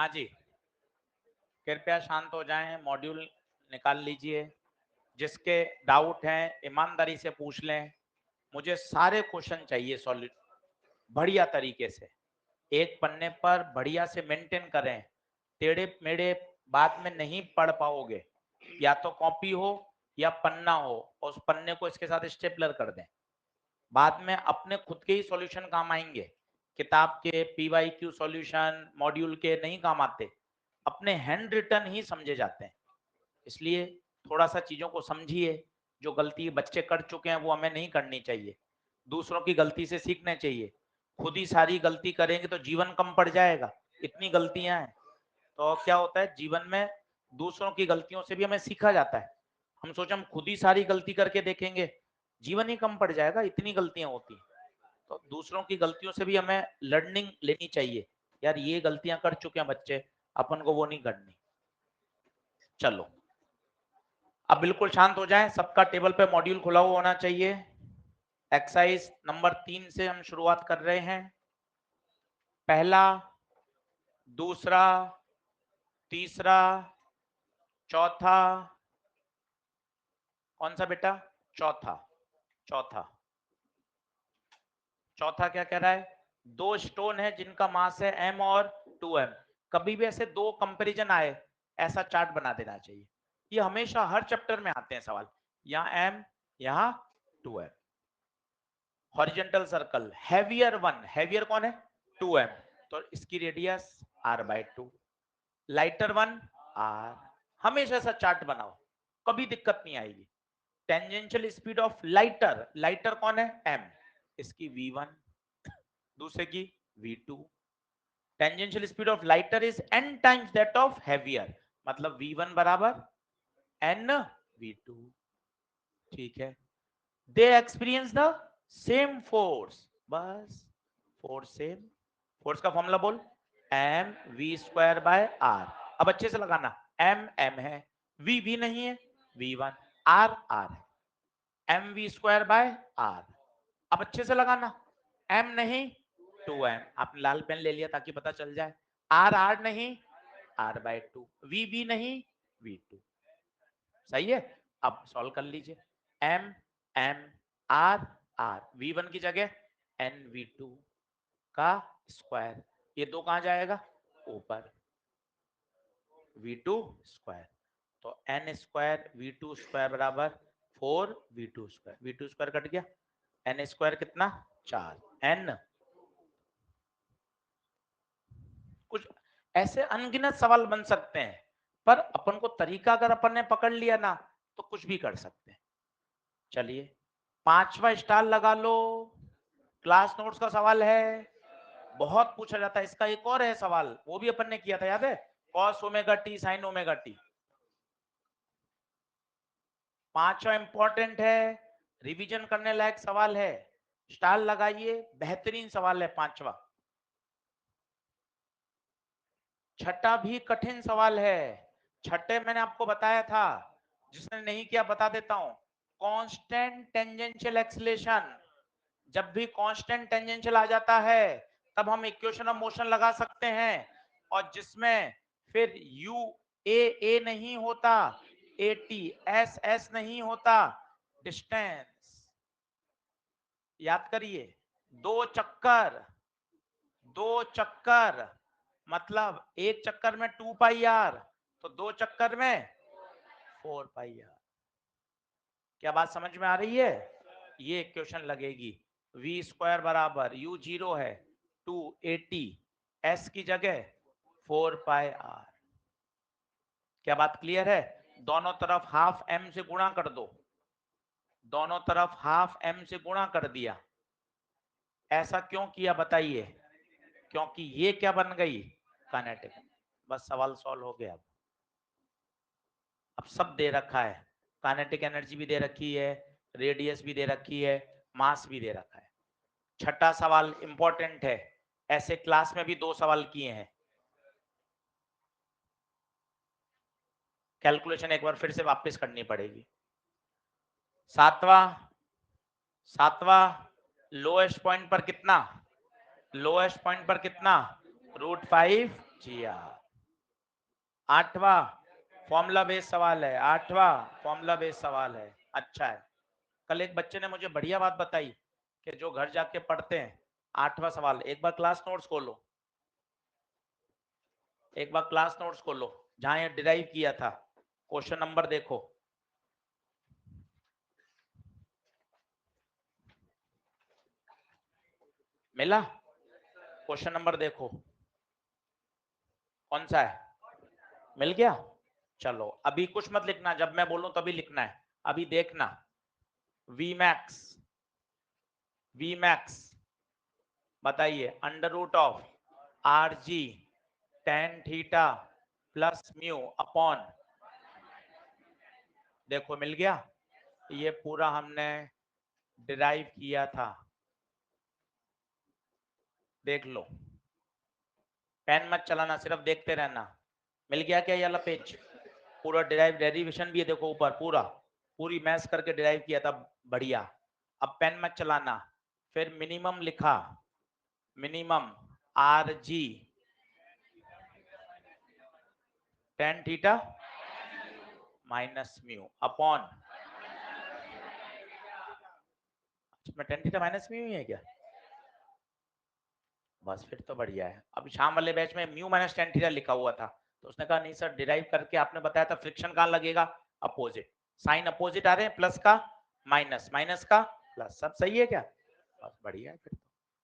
हाँ जी, कृपया शांत हो जाएं, मॉड्यूल निकाल लीजिए। जिसके डाउट हैं ईमानदारी से पूछ लें। मुझे सारे क्वेश्चन चाहिए सॉल्व बढ़िया तरीके से, एक पन्ने पर बढ़िया से मेंटेन करें। टेढ़े मेढ़े बाद में नहीं पढ़ पाओगे। या तो कॉपी हो या पन्ना हो, और उस पन्ने को इसके साथ स्टेपलर कर दें। बाद में अपने खुद के ही सॉल्यूशन काम आएंगे। किताब के PYQ सॉल्यूशन मॉड्यूल के नहीं काम आते, अपने हैंड रिटन ही समझे जाते हैं। इसलिए थोड़ा सा चीजों को समझिए। जो गलती बच्चे कर चुके हैं वो हमें नहीं करनी चाहिए, दूसरों की गलती से सीखना चाहिए। खुद ही सारी गलती करेंगे तो जीवन कम पड़ जाएगा, इतनी गलतियां हैं। तो क्या होता है जीवन में, दूसरों की गलतियों से भी हमें सीखा जाता है। हम सोचे हम खुद ही सारी गलती करके देखेंगे, जीवन ही कम पड़ जाएगा, इतनी गलतियां होती हैं। तो दूसरों की गलतियों से भी हमें लर्निंग लेनी चाहिए। यार ये गलतियां कर चुके हैं बच्चे, अपन को वो नहीं करनी। चलो अब बिल्कुल शांत हो जाएं, सबका टेबल पे मॉड्यूल खुला हुआ होना चाहिए। एक्सरसाइज नंबर 3 से हम शुरुआत कर रहे हैं। पहला, दूसरा, तीसरा, चौथा, कौन सा बेटा? चौथा। चौथा चौथा क्या कह रहा है? दो स्टोन है जिनका मास है m और 2m। कभी भी ऐसे दो कंपैरिजन आए, ऐसा चार्ट बना देना चाहिए। ये हमेशा हर चैप्टर में आते हैं सवाल। यहाँ m, यहाँ 2m। Horizontal circle, heavier one, heavier कौन है? 2m, तो इसकी radius r/2। Lighter one r। हमेशा ऐसा चार्ट बनाओ, कभी दिक्कत नहीं आएगी। Tangential speed of lighter, lighter कौन है? m, इसकी v1, दूसरे की v2। Tangential speed of lighter is n times that of heavier, मतलब v1 बराबर n v2। ठीक है, दे एक्सपीरियंस द सेम फोर्स, बस फोर्स सेम। फोर्स का फॉर्मूला बोल, mv²/r। अब अच्छे से लगाना, m है, v नहीं है, v1, r है, mv²/r। अब अच्छे से लगाना, m नहीं 2m, आपने लाल पेन ले लिया ताकि पता चल जाए। r नहीं r/2, v नहीं v2। सही है, अब सॉल्व कर लीजिए। m r r, v1 की जगह nv2 का स्क्वायर, ये दो कहां जाएगा? ऊपर, v2 स्क्वायर। तो n² v2² बराबर 4 v2², v2² कट गया, n² कितना? 4। n, कुछ ऐसे अनगिनत सवाल बन सकते हैं, पर अपन को तरीका अगर अपन ने पकड़ लिया ना तो कुछ भी कर सकते हैं। चलिए 5वां स्टार लगा लो। क्लास नोट्स का सवाल है, बहुत पूछा जाता है। इसका एक और है सवाल, वो भी अपन ने किया था, याद है? cos ω t sin ω t। 5वां इंपॉर्टेंट है, रिवीजन करने लायक सवाल है, स्टार लगाइए, बेहतरीन सवाल है 5वां। छठा भी कठिन सवाल है। छठे मैंने आपको बताया था, जिसने नहीं किया बता देता हूं। कांस्टेंट टेंजेंशियल एक्सीलरेशन, जब भी कांस्टेंट टेंजेंशियल आ जाता है तब हम इक्वेशन ऑफ मोशन लगा सकते हैं, और जिसमें फिर u a नहीं होता, at s नहीं होता, डिस्टेंस। याद करिए, दो चक्कर, दो चक्कर मतलब एक चक्कर में 2πr, तो दो चक्कर में 4πr। क्या बात समझ में आ रही है? ये इक्वेशन लगेगी। v² बराबर u0 है 2at, s की जगह 4πr। क्या बात क्लियर है? दोनों तरफ हाफ m से गुणा कर दो, दोनों तरफ हाफ m से गुणा कर दिया। ऐसा क्यों किया बताइए? क्योंकि ये क्या बन गई? काइनेटिक। बस सवाल सॉल्व हो गया। अब सब दे रखा है, काइनेटिक एनर्जी भी दे रखी है, रेडियस भी दे रखी है, मास भी दे रखा है। छठा सवाल इंपॉर्टेंट है, ऐसे क्लास में भी 2 सवाल किए हैं। कैलकुलेशन एक बार फिर से वापस करनी पड़ेगी। सातवां लोएस्ट पॉइंट पर कितना? लोएस्ट पॉइंट पर कितना? √5 gr। 8वां फॉर्मूला बेस्ड सवाल है, 8वां फॉर्मूला बेस्ड सवाल है। अच्छा है। कल एक बच्चे ने मुझे बढ़िया बात बताई कि जो घर जाके पढ़ते हैं, 8वां सवाल एक बार क्लास नोट्स खोलो, एक बार क्लास नोट्स खोलो जहां ये डिराइव किया था, क्वेश्चन नंबर देखो। मिला? क्वेश्चन नंबर देखो कौन सा है, मिल गया? चलो अभी कुछ मत लिखना, जब मैं बोलूं तभी लिखना है। अभी देखना, वी मैक्स, वी मैक्स बताइए, under root of R G ten theta plus mu upon, देखो मिल गया। ये पूरा हमने डिराइव किया था, देख लो, पेन मत चलाना, सिर्फ देखते रहना। मिल गया क्या ये वाला पेज? पूरा डिराइव, डेरिवेशन भी है देखो ऊपर, पूरा पूरी मैथ करके डिराइव किया था, बढ़िया। अब पेन मत चलाना। फिर मिनिमम लिखा, minimum are G ten theta minus mu upon, इसमें टेन थीटा माइनस म्यू ही है क्या? बस फिर तो बढ़िया है। अब शाम वाले बैच में म्यू माइनस टेन थीटा लिखा हुआ था, तो उसने कहा नहीं सर डिराइव करके आपने बताया था फ्रिक्शन कहाँ लगेगा, अपोजिट, साइन अपोजिट आ रहे हैं, प्लस का माइनस, माइनस का प्लस, सब सही है क्या? बस बढ़िया है। फिर तो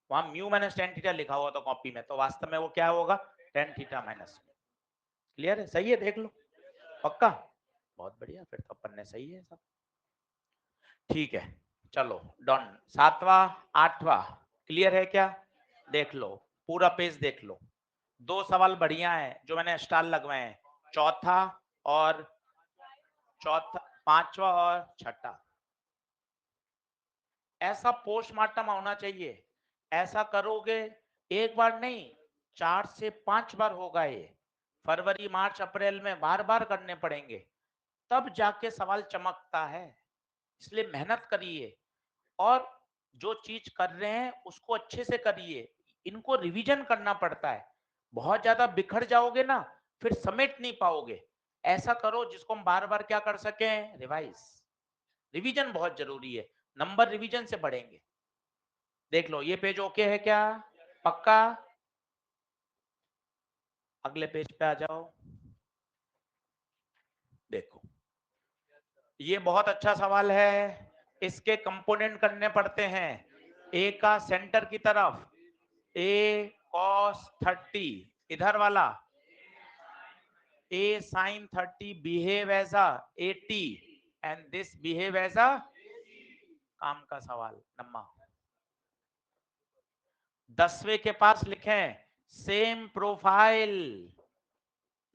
वहां म्यू माइनस टेन थीटा लिखा हुआ था कॉपी में, तो वास्तव में वो क्या होगा, टेन थीटा माइनस। क्लियर है? सही है, देख लो पक्का, बहुत बढ़िया, फिर तो अपन ने सही है सब। ठीक है चलो डन। 7वां 8वां क्लियर है क्या? देख लो पूरा पेज देख लो। दो सवाल बढ़िया है जो मैंने स्टार लगवाए हैं, चौथा और चौथा, पांचवा और छठा। ऐसा पोस्टमार्टम होना चाहिए, ऐसा करोगे एक बार नहीं, 4 से 5 बार होगा ये, फरवरी मार्च अप्रैल में बार बार करने पड़ेंगे, तब जाके सवाल चमकता है। इसलिए मेहनत करिए, और जो चीज कर रहे हैं उसको अच्छे से करिए, इनको रिवीजन करना पड़ता है। बहुत ज्यादा बिखर जाओगे ना, फिर समेट नहीं पाओगे। ऐसा करो जिसको हम बार बार क्या कर सकें, रिवाइज। रिवीजन बहुत जरूरी है, नंबर रिवीजन से बढ़ेंगे। देख लो ये पेज ओके है क्या, पक्का? अगले पेज पे आ जाओ। देखो ये बहुत अच्छा सवाल है, इसके कंपोनेंट करने पड़ते हैं। ए का सेंटर की तरफ a cos 30, इधर वाला a sin 30 behave as a 80 and this behave as a, काम का सवाल नम्मा। 10वें के पास लिखें same profile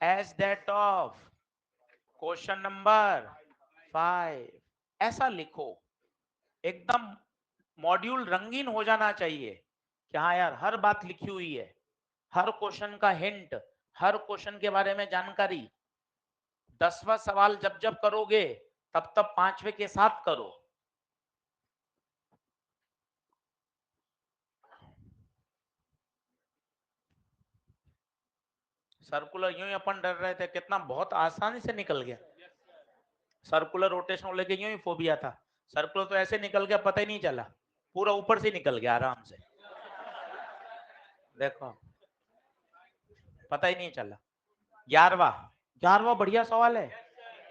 as that of question number 5, ऐसा लिखो, एकदम मॉड्यूल रंगीन हो जाना चाहिए कि हाँ यार हर बात लिखी हुई है, हर क्वेश्चन का हिंट, हर क्वेश्चन के बारे में जानकारी। 10वां सवाल जब जब करोगे तब तब 5वें के साथ करो। सर्कुलर यूं ही अपन डर रहे थे, कितना बहुत आसानी से निकल गया। सर्कुलर रोटेशन को लेके यूं ही फोबिया था, सर्कुलर तो ऐसे निकल गया पता ही नहीं चला, पूरा ऊपर से निकल गया आराम से, देखो पता ही नहीं चला। 11वां, 11वां बढ़िया सवाल है,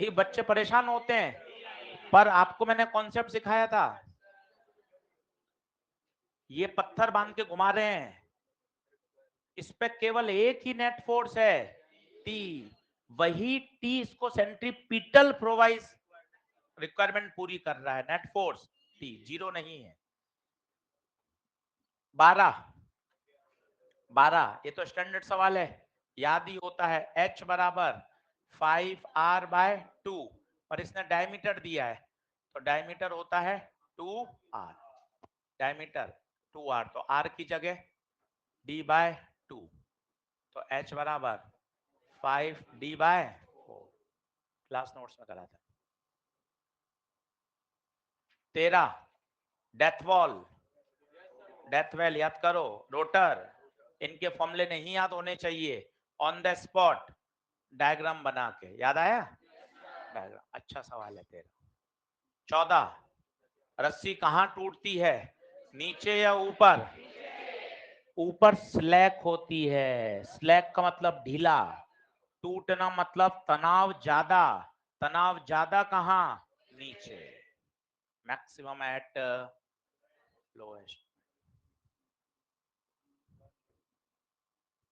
ये बच्चे परेशान होते हैं, पर आपको मैंने कॉन्सेप्ट सिखाया था। ये पत्थर बांध के घुमा रहे हैं, इस पे केवल एक ही नेट फोर्स है, टी। वही टी इसको सेंट्रीपिटल प्रोवाइस रिक्वायरमेंट पूरी कर रहा है, नेट फोर्स टी जीरो नहीं है। 12, 12 ये तो स्टैंडर्ड सवाल है, याद ही होता है, H बराबर 5r/2, और इसने डायमीटर दिया है, तो डायमीटर होता है 2r, डायमीटर 2r, तो r की जगह d/2, तो H बराबर 5d/4, क्लास नोट्स में करा था। 13 डेथ वॉल, डेथ वेल याद करो, रोटर, इनके फॉर्मूले नहीं याद होने चाहिए, ऑन द स्पॉट डायग्राम बना के, याद आया? डायग्राम, अच्छा सवाल है तेरा। 14, रस्सी कहाँ टूटती है, नीचे या ऊपर? ऊपर स्लैक होती है, स्लैक का मतलब ढीला, टूटना मतलब तनाव ज्यादा, तनाव ज्यादा कहाँ, नीचे, मैक्सिमम एट लोएस्ट।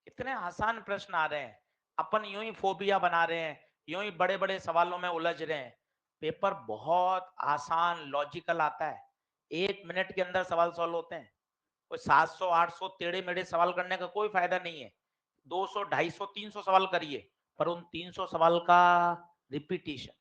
कितने आसान प्रश्न आ रहे हैं, अपन यूं ही फोबिया बना रहे हैं, यूं ही बड़े बड़े सवालों में उलझ रहे हैं। पेपर बहुत आसान लॉजिकल आता है, 1 मिनट के अंदर सवाल सॉल्व होते हैं। कोई 700 800 टेढ़े मेढ़े सवाल करने का कोई फायदा नहीं है। 200 250 300 सवाल करिए, पर उन 300 सवाल का रिपीटिशन।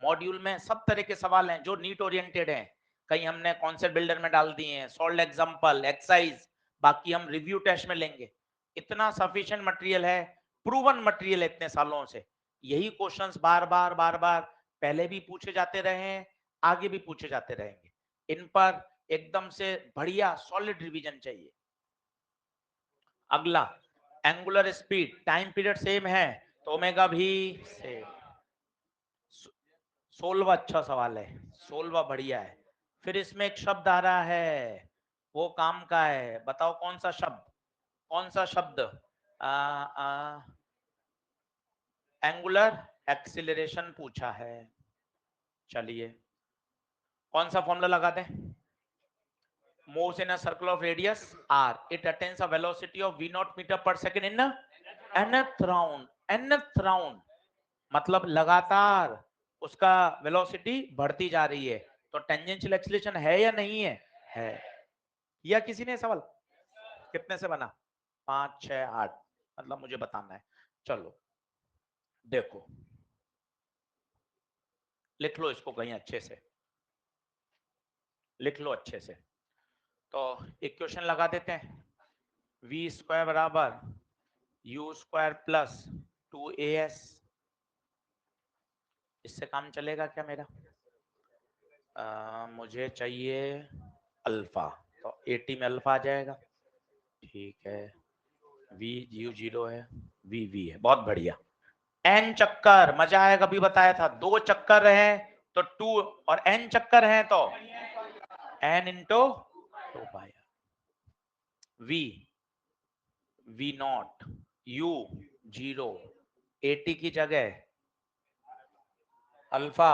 मॉड्यूल में सब तरह के सवाल हैं जो नीट ओरिएंटेड हैं, कहीं हमने कॉन्सेप्ट बिल्डर में डाल दिए हैं, सॉल्व एग्जांपल, एक्सरसाइज, बाकी हम रिव्यू टेस्ट में लेंगे। इतना सफिशिएंट मटेरियल है, प्रूवन मटेरियल है इतने सालों से। यही क्वेश्चंस बार बार बार बार पहले भी पूछे जाते रहे हैं, आगे भी पूछे जाते रहेंगे। इन पर एकदम से बढ़िया सॉलिड रिवीजन चाहिए। अगला, angular speed, time period same है तो ओमेगा भी सेम। 16वां अच्छा सवाल है, 16वां बढ़िया है। फिर इसमें एक शब्द आ रहा है, वो काम का है, बताओ कौन सा शब्द, कौन सा शब्द? एंगुलर एक्सिलरेशन पूछा है। चलिए, कौन सा फॉर्मूला लगा दें? moves in a circle of radius r, it attains a velocity of v naught meter per second in a nth round। nth round मतलब लगातार उसका वेलोसिटी बढ़ती जा रही है, तो टेंजेंशियल एक्सीलरेशन है या नहीं है? है। या किसी ने सवाल कितने से बना? 5 6 8, मतलब मुझे बताना है। चलो देखो, लिख लो इसको कहीं अच्छे से, लिख लो अच्छे से। तो इक्वेशन लगा देते हैं, वी स्क्वायर बराबर यू स्क्वायर प्लस 2as। इससे काम चलेगा क्या मेरा? मुझे चाहिए अल्फा, तो 80 में अल्फा आ जाएगा। ठीक है, वी यू 0 है, वी वी है, बहुत बढ़िया। एन चक्कर, मजा आया, कभी बताया था, 2 चक्कर रहे तो 2, और एन चक्कर है तो n into 2 pi. V v not, u 0, 80 की जगह अल्फा,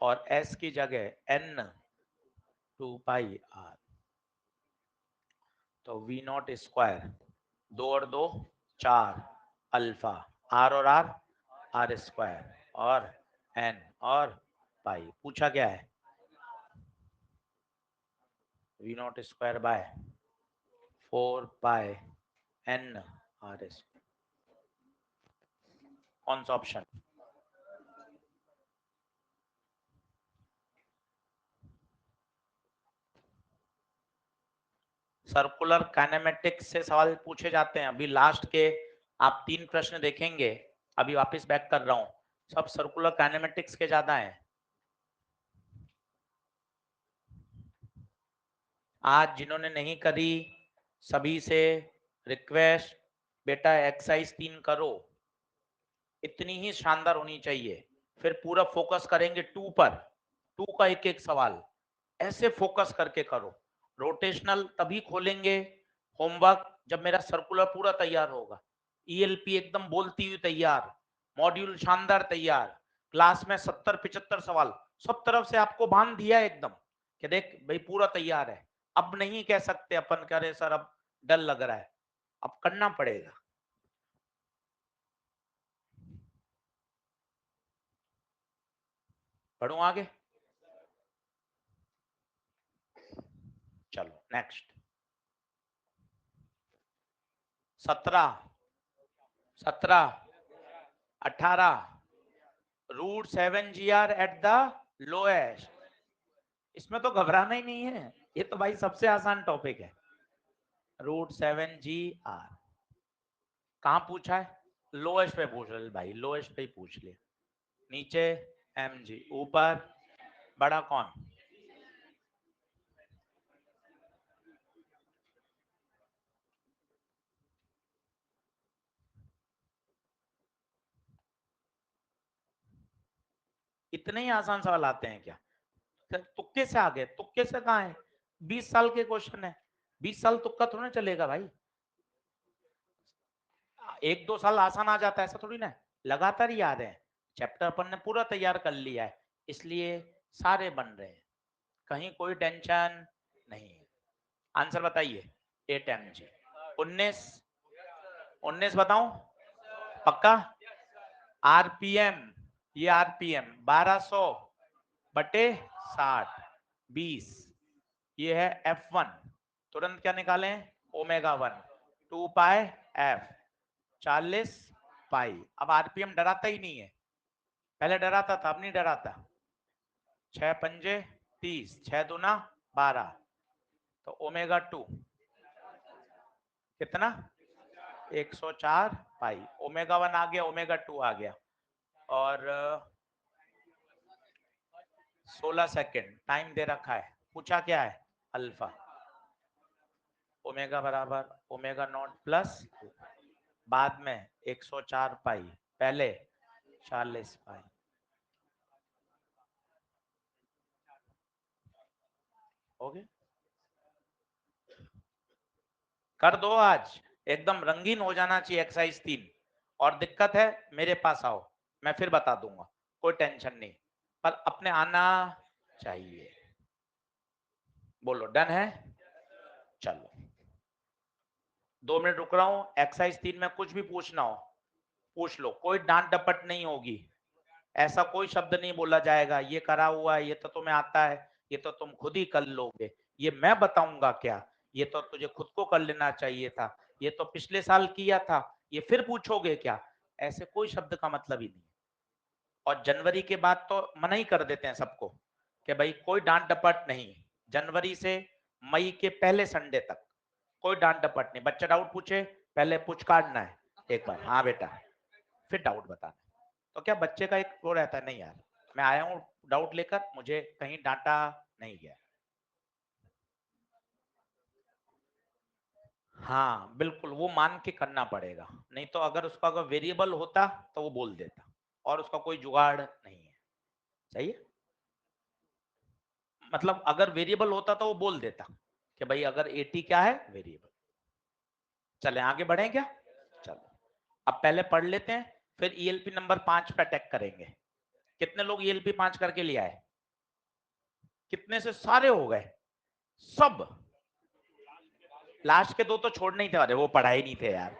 और एस की जगह एन 2 पाई आर। तो वी नॉट स्क्वायर, 2 और 2 4, अल्फा, आर और आर आर स्क्वायर, और एन और पाई। पूछा क्या है? V not square by 4 pi n r square. कौन सा ऑप्शन? सर्कुलर काइनेमेटिक्स से सवाल पूछे जाते हैं। अभी लास्ट के आप 3 प्रश्न देखेंगे, अभी वापस बैक कर रहा हूं, सब सर्कुलर काइनेमेटिक्स के ज्यादा हैं। आज जिन्होंने नहीं करी, सभी से रिक्वेस्ट, बेटा एक्सरसाइज 3 करो, इतनी ही शानदार होनी चाहिए। फिर पूरा फोकस करेंगे 2 पर, 2 का एक एक सवाल ऐसे फोकस करके करो। रोटेशनल तभी खोलेंगे होमवर्क जब मेरा सर्कुलर पूरा तैयार होगा, ईएलपी एकदम बोलती हुई तैयार, मॉड्यूल शानदार तैयार, क्लास में 70 75 सवाल, सब तरफ से आपको बांध दिया एकदम कि देख भाई पूरा तैयार है। अब नहीं कह सकते अपन करे सर अब डर लग रहा है, अब करना पड़ेगा। बढ़ू आगे, चलो next. 17 17 18 √7 GR at the lowest. इसमें तो घबराना ही नहीं है, ये तो भाई सबसे आसान टॉपिक है। √7 GR कहाँ पूछा है? लोएस्ट पे पूछ रहे भाई, लोएस्ट पे ही पूछ लिया। नीचे mg, ऊपर बड़ा कौन? इतने ही आसान सवाल आते हैं क्या? तुक्के से आ गए, तुक्के से कहाँ है? 20 साल के क्वेश्चन है, 20 साल तुक्का थोड़ा ना चलेगा भाई। 1-2 साल आसान आ जाता है ऐसा थोड़ी ना, लगातार ही आ रहे हैं। चैप्टर अपन ने पूरा तैयार कर लिया है, इसलिए सारे बन रहे हैं, कहीं कोई टेंशन नहीं है। आंसर बताइए। 8 mg। 19 बताऊं? पक्का? आरपीएम, ये आरपीएम 1200 बटे 60 20, ये है F1। तुरंत क्या निकालें? ओमेगा 1 2 पाई F 40 पाई। अब आरपीएम डराता ही नहीं है, पहले डराता था, अब नहीं डराता। 6 पंजे 30, 6 दूना 12, तो ओमेगा 2 कितना? 104 पाई। ओमेगा 1 आ गया, ओमेगा 2 आ गया, और 16 सेकेंड टाइम दे रखा है। पूछा क्या है? अल्फा। ओमेगा बराबर ओमेगा नॉट प्लस बाद में 104 पाई, पहले 40 पाई। हो गया? कर दो आज, एकदम रंगीन हो जाना चाहिए एक्सरसाइज 3। और दिक्कत है मेरे पास आओ, मैं फिर बता दूंगा, कोई टेंशन नहीं, पर अपने आना चाहिए। बोलो डन है? चलो 2 मिनट रुक रहा हूं, एक्सरसाइज 3 में कुछ भी पूछना हो पूछ लो, कोई डांट डपट नहीं होगी, ऐसा कोई शब्द नहीं बोला जाएगा ये करा हुआ है, ये तो तुम्हें आता है, ये तो तुम खुद ही कर लोगे, ये मैं बताऊंगा क्या, ये तो तुझे खुद को कर लेना चाहिए था, ये तो पिछले साल किया था, ये फिर पूछोगे क्या, ऐसे कोई शब्द का मतलब ही नहीं। और जनवरी के बाद तो मना ही कर देते हैं सबको कि भाई कोई डांट डपट नहीं, जनवरी से मई के पहले संडे तक कोई डांट डपट नहीं। बच्चा डाउट पूछे पहले पूछ काटना है एक बार, हाँ बेटा, फिर डाउट बताना। तो क्या बच्चे का एक वो रहता है, नहीं यार मैं आया हूँ डाउट लेकर, मुझे कहीं डांटा नहीं गया। हाँ बिल्कुल, वो मान के करना पड़ेगा, नहीं तो अगर उसका अगर वेरिएबल होता तो वो बोल देता, और उसका कोई जुगाड़ नहीं है। सही है, मतलब अगर वेरिएबल होता तो वो बोल देता कि भाई अगर 80 क्या है वेरिएबल। चले आगे बढ़े क्या? चलो अब पहले पढ़ लेते हैं, फिर ईएलपी नंबर 5 पे अटैक करेंगे। कितने लोग ईएलपी 5 करके लिया है? कितने से सारे हो गए? सब? लास्ट के 2 तो छोड़ने ही थे, अरे वो पढ़ाई नहीं थे यार,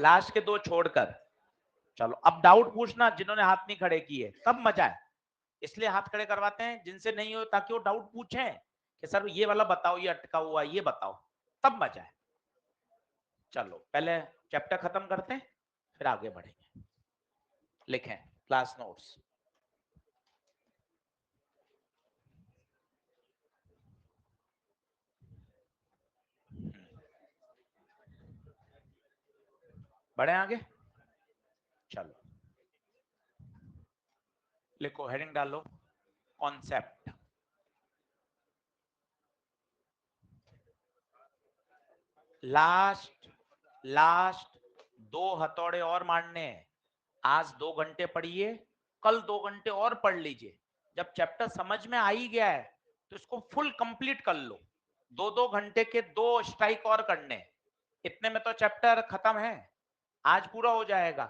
लास्ट के 2 छोड़कर। चलो अब डाउट पूछना जिन्होंने हाथ नहीं खड़े किए, तब मजा है, इसलिए हाथ खड़े करवाते हैं जिनसे नहीं हो, ताकि वो डाउट पूछें कि सर ये वाला बताओ, ये अटका हुआ ये बताओ, तब मजा है। चलो पहले चैप्टर खत्म करते हैं, फिर आगे बढ़ेंगे। लिखें क्लास नोट्स। बढ़े आगे? चलो लिखो, हेडिंग डालो, कॉन्सेप्ट। लास्ट लास्ट 2 हथौड़े और मारने हैं। आज 2 घंटे पढ़िए, कल 2 घंटे और पढ़ लीजिए, जब चैप्टर समझ में आ ही गया है तो इसको फुल कंप्लीट कर लो। 2-2 घंटे के 2 स्ट्राइक और करने, इतने में तो चैप्टर खत्म है, आज पूरा हो जाएगा।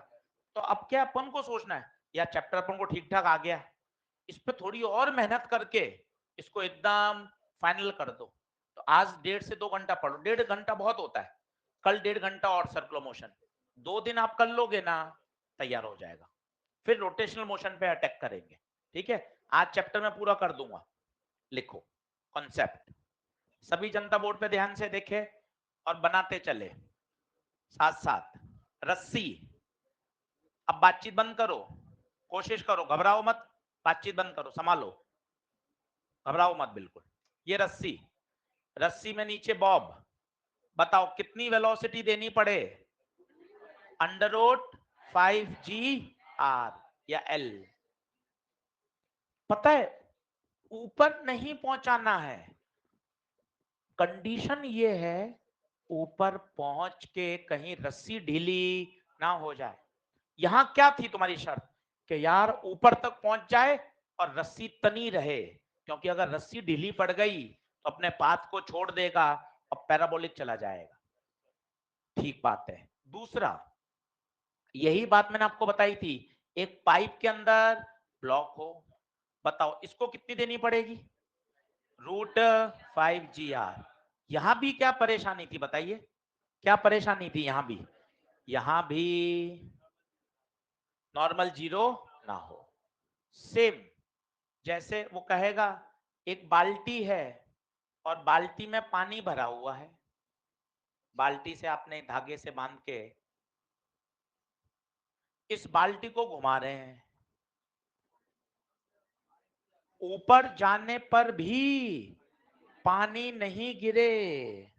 तो अब क्या अपन को सोचना है, या चैप्टर अपन को ठीक ठाक आ गया, इस पे थोड़ी और मेहनत करके इसको एकदम फाइनल कर दो। तो आज 1.5 से 2 घंटा पढ़ो, 1.5 घंटा बहुत होता है, कल 1.5 घंटा और सर्कुलर मोशन, 2 दिन आप कर लोगे ना, तैयार हो जाएगा। फिर रोटेशनल मोशन पे अटैक करेंगे, ठीक है? आज चैप्टर में पूरा कर दूंगा। लिखो कॉन्सेप्ट, सभी जनता बोर्ड पे ध्यान से देखे और बनाते चले साथ साथ। रस्सी, अब बातचीत बंद करो, कोशिश करो, घबराओ मत, बातचीत बंद करो, संभालो, घबराओ मत बिल्कुल। ये रस्सी, रस्सी में नीचे बॉब, बताओ कितनी वेलोसिटी देनी पड़े? अंडर रूट 5G/r या L। पता है, ऊपर नहीं पहुंचाना है, कंडीशन ये है ऊपर पहुंच के कहीं रस्सी ढीली ना हो जाए। यहां क्या थी तुम्हारी शर्त कि यार ऊपर तक पहुंच जाए, और रस्सी तनी रहे, क्योंकि अगर रस्सी ढीली पड़ गई तो अपने पाथ को छोड़ देगा और पैराबोलिक चला जाएगा। ठीक बात है। दूसरा, यही बात मैंने आपको बताई थी, एक पाइप के अंदर ब्लॉक हो, बताओ इसको कितनी देनी पड़ेगी? √5GR। यहां भी क्या परेशानी थी बताइए, क्या परेशानी थी? यहां भी नॉर्मल जीरो ना हो। सेम जैसे वो कहेगा एक बाल्टी है और बाल्टी में पानी भरा हुआ है, बाल्टी से आपने धागे से बांध के इस बाल्टी को घुमा रहे हैं, ऊपर जाने पर भी पानी नहीं गिरे।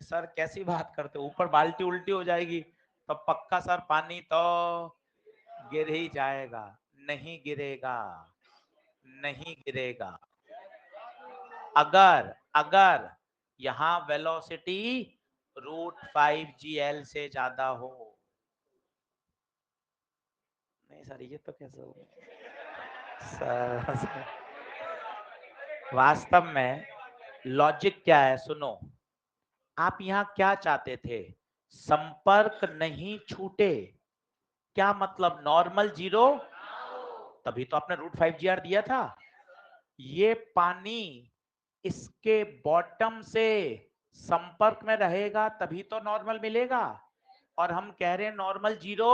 सर कैसी बात करते हो, ऊपर बाल्टी उल्टी हो जाएगी तो पक्का सर पानी तो गिर ही जाएगा। नहीं गिरेगा, नहीं गिरेगा। अगर अगर यहां वेलोसिटी √5GL से ज्यादा हो। नहीं सर ये तो कैसे हो सर, वास्तव में लॉजिक क्या है सुनो, आप यहां क्या चाहते थे? संपर्क नहीं छूटे। क्या मतलब? नॉर्मल जीरो, तभी तो आपने √5GR दिया था। ये पानी इसके बॉटम से संपर्क में रहेगा तभी तो नॉर्मल मिलेगा, और हम कह रहे हैं नॉर्मल जीरो।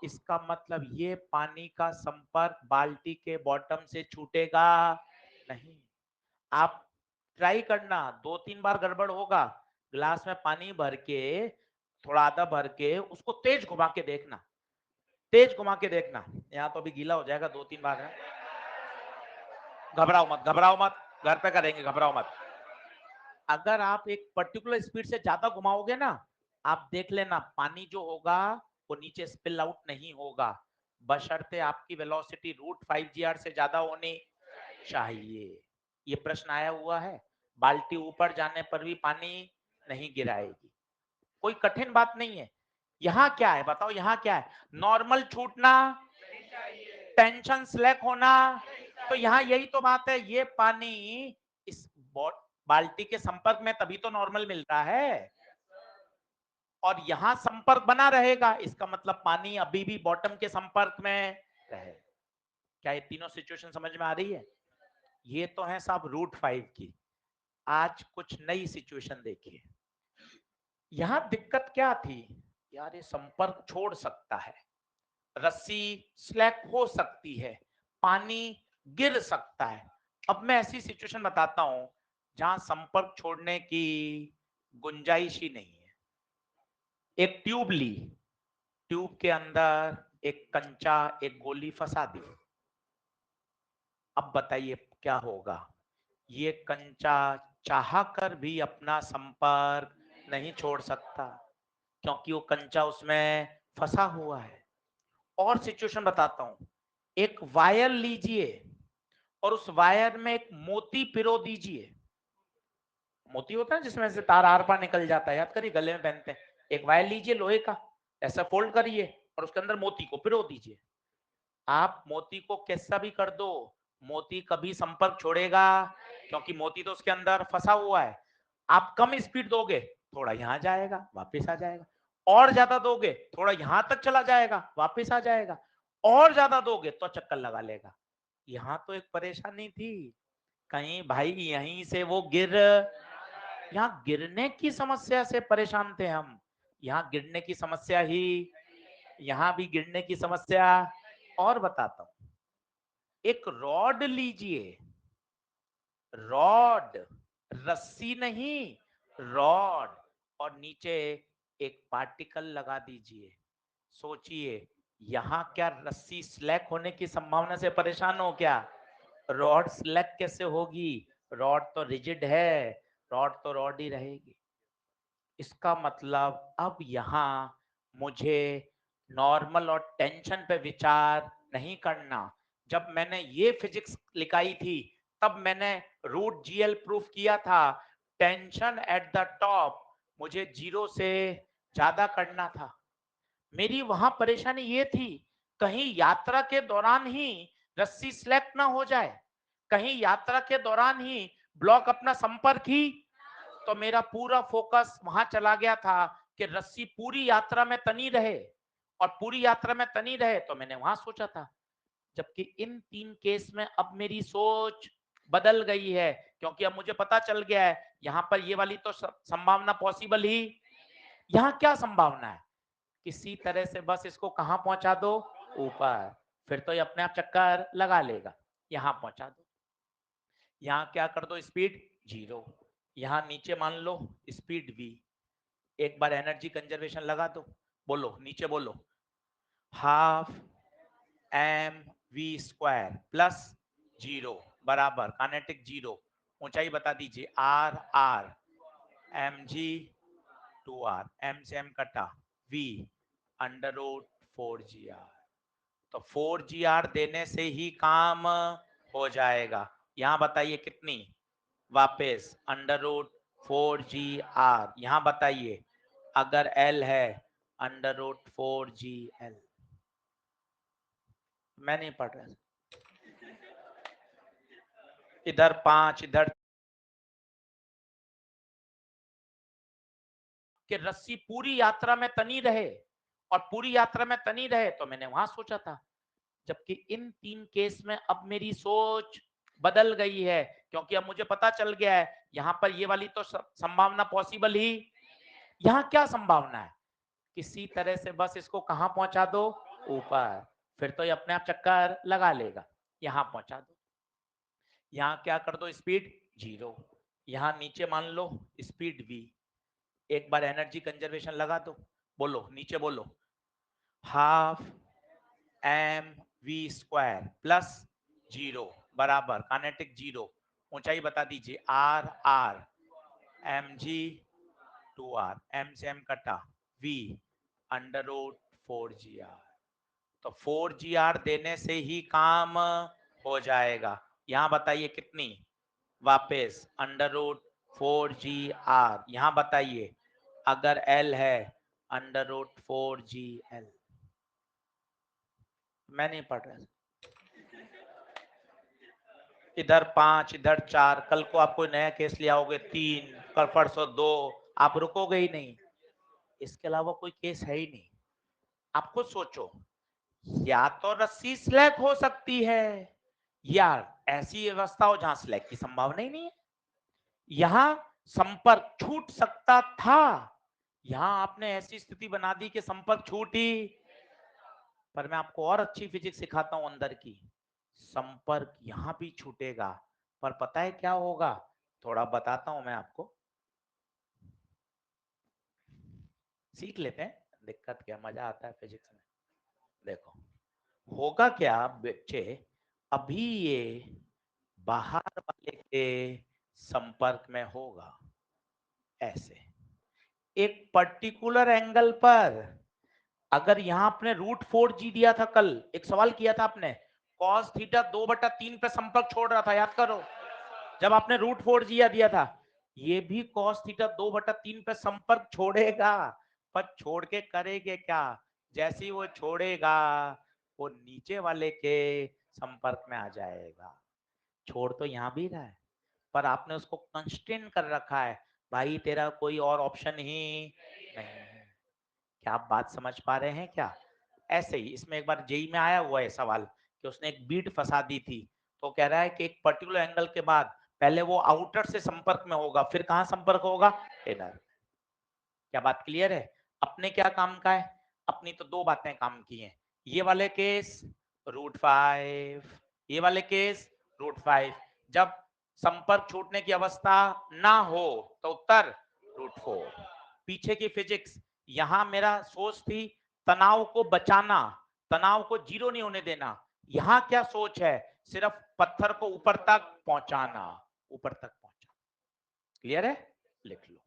इसका मतलब ये पानी का संपर्क बाल्टी के बॉटम से छूटेगा नहीं। आप ट्राई करना, 2-3 बार गड़बड़ होगा, ग्लास में पानी भर के थोड़ा आधा भर के उसको तेज घुमा के देखना, तेज घुमा के देखना। यहाँ तो अभी गीला हो जाएगा 2-3 बार है। घबराओ मत, घबराओ मत, घर पे करेंगे, घबराओ मत। अगर आप एक पर्टिकुलर स्पीड से ज्यादा घुमाओगे ना, आप देख लेना पानी जो होगा वो नीचे स्पिल आउट नहीं होगा, बशर्ते आपकी वेलोसिटी √5GR से ज्यादा होनी चाहिए। ये प्रश्न आया हुआ है, बाल्टी ऊपर जाने पर भी पानी नहीं गिराएगी, कोई कठिन बात नहीं है। यहाँ क्या है बताओ, यहाँ क्या है? नॉर्मल छूटना, टेंशन स्लैक होना, तो यहाँ यही तो बात है, ये पानी इस बाल्टी के संपर्क में तभी तो नॉर्मल मिलता है, और यहां संपर्क बना रहेगा, इसका मतलब पानी अभी भी बॉटम के संपर्क में रहे। क्या ये तीनों सिचुएशन समझ में आ रही है? ये तो है साहब √5 की। आज कुछ नई सिचुएशन देखिए। यहां दिक्कत क्या थी? यार ये संपर्क छोड़ सकता है, रस्सी स्लैक हो सकती है, पानी गिर सकता है। अब मैं ऐसी सिचुएशन बताता हूं जहां संपर्क छोड़ने की गुंजाइश ही नहीं है। एक ट्यूब ली, ट्यूब के अंदर एक कंचा, एक गोली फंसा दी। अब बताइए क्या होगा? ये कंचा चाह कर भी अपना संपर्क नहीं छोड़ सकता, क्योंकि वो कंचा उसमें फंसा हुआ है। और सिचुएशन बताता हूं, एक वायर लीजिए और उस वायर में एक मोती पिरो दीजिए। मोती होता है जिसमें से तार आर पार निकल जाता है, याद करिए गले में पहनते हैं। एक वायर लीजिए लोहे का, ऐसा फोल्ड करिए और उसके अंदर मोती को पिरो दीजिए। आप मोती को कैसा भी कर दो, मोती कभी संपर्क छोड़ेगा, क्योंकि मोती तो उसके अंदर फंसा हुआ है। आप कम स्पीड दोगे, थोड़ा यहां जाएगा वापस आ जाएगा, और ज्यादा दोगे थोड़ा यहां तक चला जाएगा वापस आ जाएगा, और ज्यादा दोगे तो चक्कर लगा लेगा। यहां तो एक परेशानी थी, कहीं भाई यहीं से वो गिर, यहाँ गिरने की समस्या से परेशान थे हम। यहाँ गिरने की समस्या ही, यहाँ भी गिरने की समस्या। और बताता हूं, एक रॉड लीजिए, रॉड, रस्सी नहीं, रॉड, और नीचे एक पार्टिकल लगा दीजिए। सोचिए, यहां क्या रस्सी स्लैक होने की संभावना से परेशान हो क्या? रॉड स्लैक कैसे होगी? रॉड तो रिजिड है, रॉड तो रॉड ही रहेगी। इसका मतलब अब यहां मुझे नॉर्मल और टेंशन पे विचार नहीं करना। जब मैंने ये फिजिक्स लिखाई थी तब मैंने √GL प्रूफ किया था, टेंशन एट द टॉप मुझे 0 से ज्यादा करना था। मेरी वहां परेशानी ये थी, कहीं यात्रा के दौरान ही रस्सी स्लैप ना हो जाए, कहीं यात्रा के दौरान ही ब्लॉक अपना संपर्क ही, तो मेरा पूरा फोकस वहां चला गया था कि रस्सी पूरी यात्रा में तनी रहे, और पूरी यात्रा में तनी रहे तो मैंने वहां सोचा था। जबकि इन 3 केस में अब मेरी सोच बदल गई है, क्योंकि अब मुझे पता चल गया है यहां पर ये वाली तो संभावना पॉसिबल ही, यहां क्या संभावना है, किसी तरह से बस इसको कहां पहुंचा दो, ऊपर, फिर तो ये अपने आप चक्कर लगा लेगा। यहां पहुंचा दो, यहां क्या कर दो, स्पीड 0, यहां नीचे मान लो स्पीड v, एक बार एनर्जी कंजर्वेशन लगा दो, बोलो नीचे बोलो, half m v square plus 0 बराबर काइनेटिक 0, ऊंचाई बता दीजिए r r, m g 2r, m से एम कटा, v अंडर रूट 4gr, तो 4gr देने से ही काम हो जाएगा। यहां बताइए कितनी, वापस अंडर रूट 4gr, यहां बताइए अगर l है अंडर रूट 4gl। मैं नहीं पढ़ रहा, इधर 5 इधर, कि रस्सी पूरी यात्रा में तनी रहे, और पूरी यात्रा में तनी रहे तो मैंने वहां सोचा था। जबकि इन 3 केस में अब मेरी सोच बदल गई है, क्योंकि अब मुझे पता चल गया है यहां पर ये वाली तो संभावना पॉसिबल ही, यहां क्या संभावना है, किसी तरह से बस इसको कहां पहुंचा दो, ऊपर, फिर तो ये अपने आप चक्कर लगा लेगा। यहां पहुंचा दो, यहां क्या कर दो, स्पीड 0, यहां नीचे मान लो स्पीड v, एक बार एनर्जी कंजर्वेशन लगा दो, बोलो नीचे बोलो, half m v square plus 0 बराबर काइनेटिक 0, ऊंचाई बता दीजिए r r, m g 2r, m से एम कटा, v अंडर रूट 4gr, तो 4gr देने से ही काम हो जाएगा। यहां बताइए कितनी, वापस अंडर रूट 4gr, यहां बताइए अगर l है अंडर रूट 4gl। मैं नहीं पढ़ रहा, इधर 5 इधर 4, कल को आप कोई नया केस ले आओगे 3, कल परसों 2, आप रुकोगे ही नहीं, इसके अलावा कोई केस है ही नहीं। आप खुद सोचो, या तो रस्सी स्लैग हो सकती है, या ऐसी व्यवस्था हो जहां स्लैग की संभावना ही नहीं है, यहां संपर्क छूट सकता था, यहां आपने ऐसी स्थिति बना दी कि संपर्क छूटी, पर मैं आपको और अच्छी फिजिक्स सिखाता हूं अंदर की, संपर्क यहां भी छूटेगा, पर पता है क्या होगा, थोड़ा बताता हूं मैं आपको, सीख लेते हैं, दिक्कत क्या, मजा आता है फिजिक्स में। देखो होगा क्या बच्चे, अभी ये बाहर वाले के संपर्क में होगा, ऐसे एक पर्टिकुलर एंगल पर, अगर यहां आपने रूट 4g दिया था, कल एक सवाल किया था आपने, कॉस थीटा 2/3 पे संपर्क छोड़ रहा था, याद करो, जब आपने रूट 4g दिया था, ये भी कॉस थीटा 2/3 पे संपर्क छोड़ेगा, पर छोड़ के करेगे क्या, जैसे ही वो छोड़ेगा वो नीचे वाले के संपर्क में आ जाएगा, छोड़ तो यहां भी रहा है, पर आपने उसको कंस्ट्रेन कर रखा है, भाई तेरा कोई और ऑप्शन ही नहीं है। क्या आप बात समझ पा रहे हैं क्या, ऐसे ही इसमें एक बार जेई में आया हुआ है सवाल कि उसने एक बीट फंसा दी थी, तो कह रहा है कि एक पर्टिकुलर एंगल के बाद पहले वो आउटर से संपर्क में होगा, फिर कहां संपर्क होगा, इनर। क्या बात क्लियर है, अपने क्या काम का है, अपनी तो दो बातें काम की हैं, ये वाले केस √5, ये वाले केस √5, जब संपर्क छूटने की अवस्था ना हो तो उत्तर √4। पीछे की फिजिक्स, यहां मेरा सोच थी तनाव को बचाना, तनाव को जीरो नहीं होने देना, यहां क्या सोच है, सिर्फ पत्थर को ऊपर तक पहुंचाना, ऊपर तक पहुंचाना। क्लियर है, लिख लो।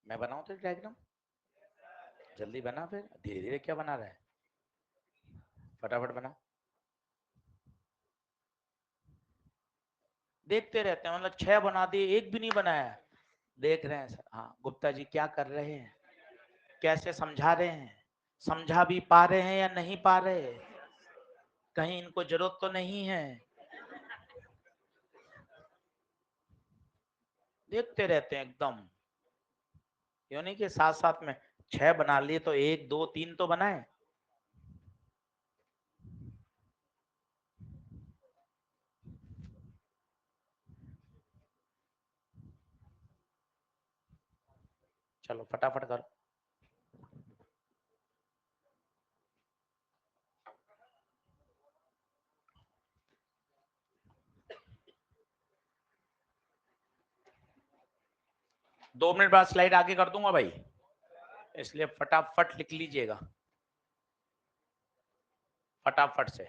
मैं बनाऊं तो डायग्राम, जल्दी बना, फिर धीरे धीरे क्या बना रहा है, फटाफट बना। देखते रहते हैं, मतलब 6 बना दिए, एक भी नहीं बनाया, देख रहे हैं सर। हाँ गुप्ता जी क्या कर रहे हैं, कैसे समझा रहे हैं, समझा भी पा रहे हैं या नहीं पा रहे, कहीं इनको जरूरत तो नहीं है। देखते रहते हैं एकदम, क्यों नहीं कि साथ साथ में 6 बना लिए तो 1 2 3 तो बनाए। चलो फटाफट करो। दो मिनट बाद स्लाइड आगे कर दूंगा भाई, इसलिए फटाफट लिख लीजिएगा, फटाफट से।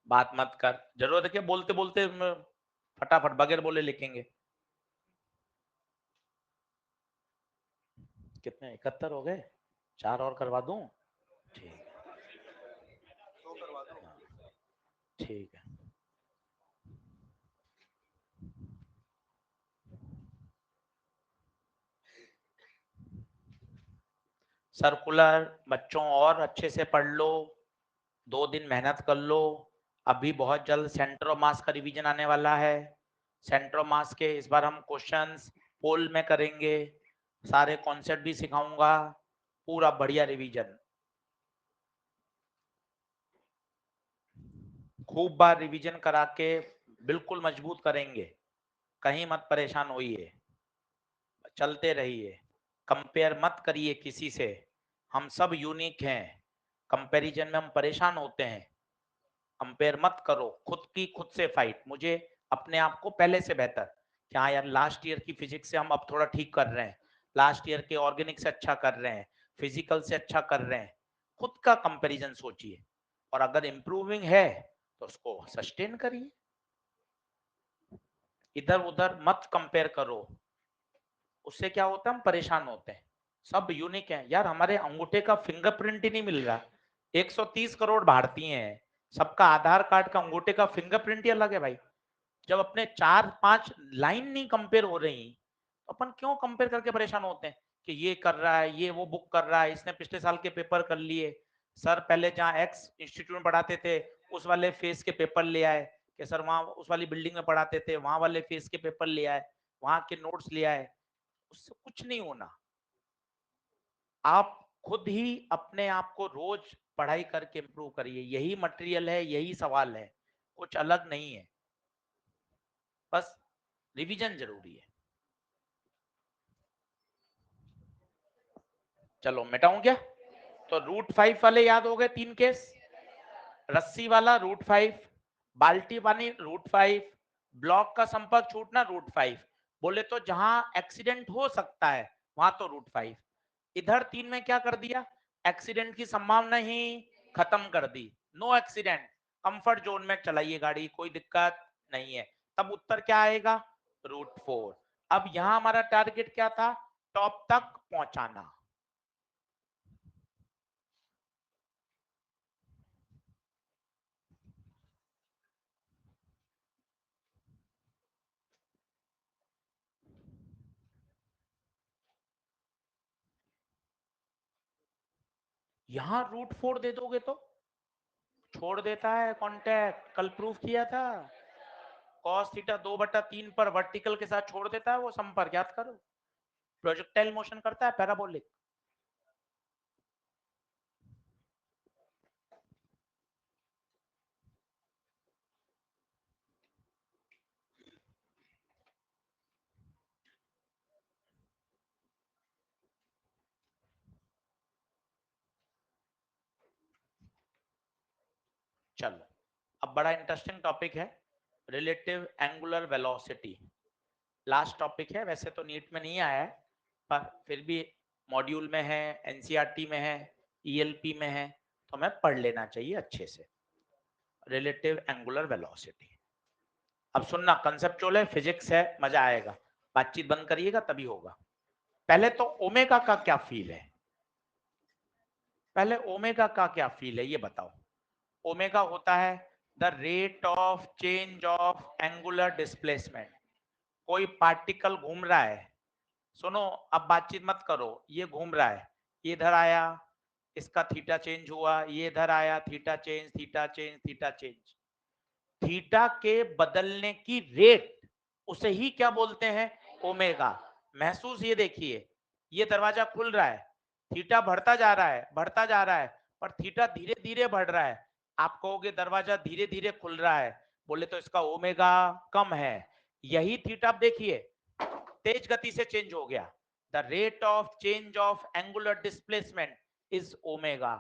बात मत कर, जरूरत है क्या बोलते बोलते फटाफट बगैर बोले लिखेंगे। कितने 71 हो गए, 4 और करवा दूं? ठीक, ठीक है। सर्कुलर बच्चों और अच्छे से पढ़ लो, 2 दिन मेहनत कर लो। अभी बहुत जल्द सेंटर ऑफ मास का रिवीजन आने वाला है। सेंटर ऑफ मास के इस बार हम क्वेश्चंस पोल में करेंगे, सारे कॉन्सेप्ट भी सिखाऊंगा, पूरा बढ़िया रिवीजन, खूब बार रिवीजन करा के बिल्कुल मजबूत करेंगे। कहीं मत परेशान होइए, चलते रहिए, कंपेयर मत करिए किसी से, हम सब यूनिक हैं। कंपैरिजन में हम परेशान होते हैं, कंपेयर मत करो, खुद की खुद से फाइट। मुझे अपने आप को पहले से बेहतर, कि हाँ यार लास्ट ईयर की फिजिक्स से हम अब थोड़ा ठीक कर रहे हैं, लास्ट ईयर के ऑर्गेनिक से अच्छा कर रहे हैं, फिजिकल से अच्छा कर रहे हैं, खुद का कंपैरिजन सोचिए, और अगर इंप्रूविंग है तो उसको सस्टेन करिए, इधर उधर मत कंपेयर करो, उससे क्या होता है हम परेशान होते हैं। सब यूनिक है यार, हमारे अंगूठे का फिंगरप्रिंट ही नहीं मिल रहा, 130 करोड़ भारतीय हैं, सबका आधार कार्ड का अंगूठे का फिंगरप्रिंट ही अलग है भाई। जब अपने 4 5 लाइन नहीं कंपेयर हो रही, तो अपन क्यों कंपेयर करके परेशान होते हैं कि ये कर रहा है, ये वो बुक कर रहा है, इसने पिछले साल के पेपर कर लिए, सर पहले जहाँ एक्स इंस्टीट्यूट में पढ़ाते थे उस वाले फेस के पेपर ले आए, कि सर वहाँ उस वाली बिल्डिंग में पढ़ाते थे वहां वाले फेस के पेपर ले आए, वहां के नोट्स ले आए, उससे कुछ नहीं होना। आप खुद ही अपने आप को रोज पढ़ाई करके इम्प्रूव करिए, यही मटेरियल है, यही सवाल है, कुछ अलग नहीं है, बस रिवीजन जरूरी है। चलो मिटाऊं क्या? तो √5 वाले याद हो गए 3 केस, रस्सी वाला √5, बाल्टी पानी √5, ब्लॉक का संपर्क छूटना √5, बोले तो जहां एक्सीडेंट हो सकता है वहां तो √5। इधर 3 में क्या कर दिया, एक्सीडेंट की संभावना ही खत्म कर दी, नो एक्सीडेंट, कंफर्ट जोन में चलाइए गाड़ी, कोई दिक्कत नहीं है। तब उत्तर क्या आएगा, √4। अब यहां हमारा टारगेट क्या था, टॉप तक पहुंचाना। यहां √4 दे दोगे तो छोड़ देता है कांटेक्ट, कल प्रूफ किया था, cos थीटा 2/3 पर वर्टिकल के साथ छोड़ देता है वो संपर्क, याद करो, प्रोजेक्टाइल मोशन करता है पैराबोलिक। चलो अब बड़ा इंटरेस्टिंग टॉपिक है, relative angular velocity, last topic है, वैसे तो नीट में नहीं आया है पर फिर भी मॉड्यूल में है, एनसीईआरटी में है, ईएलपी में है, तो हमें पढ़ लेना चाहिए अच्छे से। रिलेटिव एंगुलर वेलोसिटी, अब सुनना, कंसेप्चुअल है, फिजिक्स है, मजा आएगा, बातचीत बंद करिएगा तभी होगा। पहले तो ओमेगा का क्या फील है, पहले ओमेगा का क्या फील है ये बताओ। ओमेगा होता है the rate of change of angular displacement. कोई पार्टिकल घूम रहा है, सुनो अब बातचीत मत करो, ये घूम रहा है, ये इधर आया, इसका थीटा चेंज हुआ, ये इधर आया, theta change, theta change, theta change. Theta के बदलने की रेट, उसे ही क्या बोलते हैं, ओमेगा। महसूस ये देखिए, ये दरवाजा खुल रहा है, थीटा बढ़ता जा रहा है, बढ़ता जा रहा है, पर थीटा धीरे धीरे बढ़ रहा है। आप कहोगे दरवाजा धीरे धीरे खुल रहा है, बोले तो इसका ओमेगा कम है। यही थीटा आप देखिए तेज गति से चेंज हो गया। The rate of change of angular displacement is omega.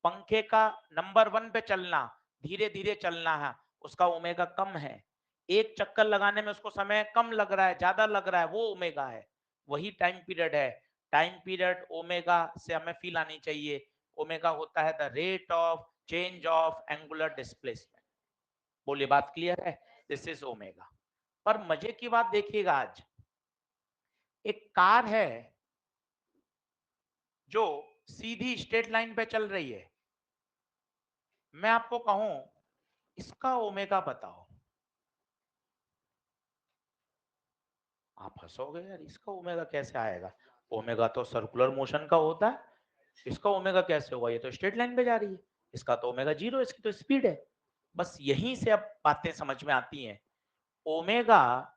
पंखे का नंबर 1 पे चलना, धीरे धीरे चलना है, उसका ओमेगा कम है। एक चक्कर लगाने में उसको समय कम लग रहा है, ज्यादा लग रहा है, वो ओमेगा है। वही टाइम पीरियड है। टाइम पीरियड ओमेगा से हमें फील आनी चाहिए। ओमेगा होता है the rate of change of angular displacement. बोलिए बात क्लियर है, दिस इज ओमेगा। पर मजे की बात देखिएगा, आज एक कार है जो सीधी स्ट्रेट लाइन पे चल रही है, मैं आपको कहूं इसका ओमेगा बताओ, आप हंसोगे यार, इसका ओमेगा कैसे आएगा, ओमेगा तो सर्कुलर मोशन का होता है, इसका ओमेगा कैसे होगा, ये तो स्ट्रेट लाइन पे जा रही है, इसका तो ओमेगा 0, इसकी तो स्पीड है। बस यहीं से अब बातें समझ में आती हैं। ओमेगा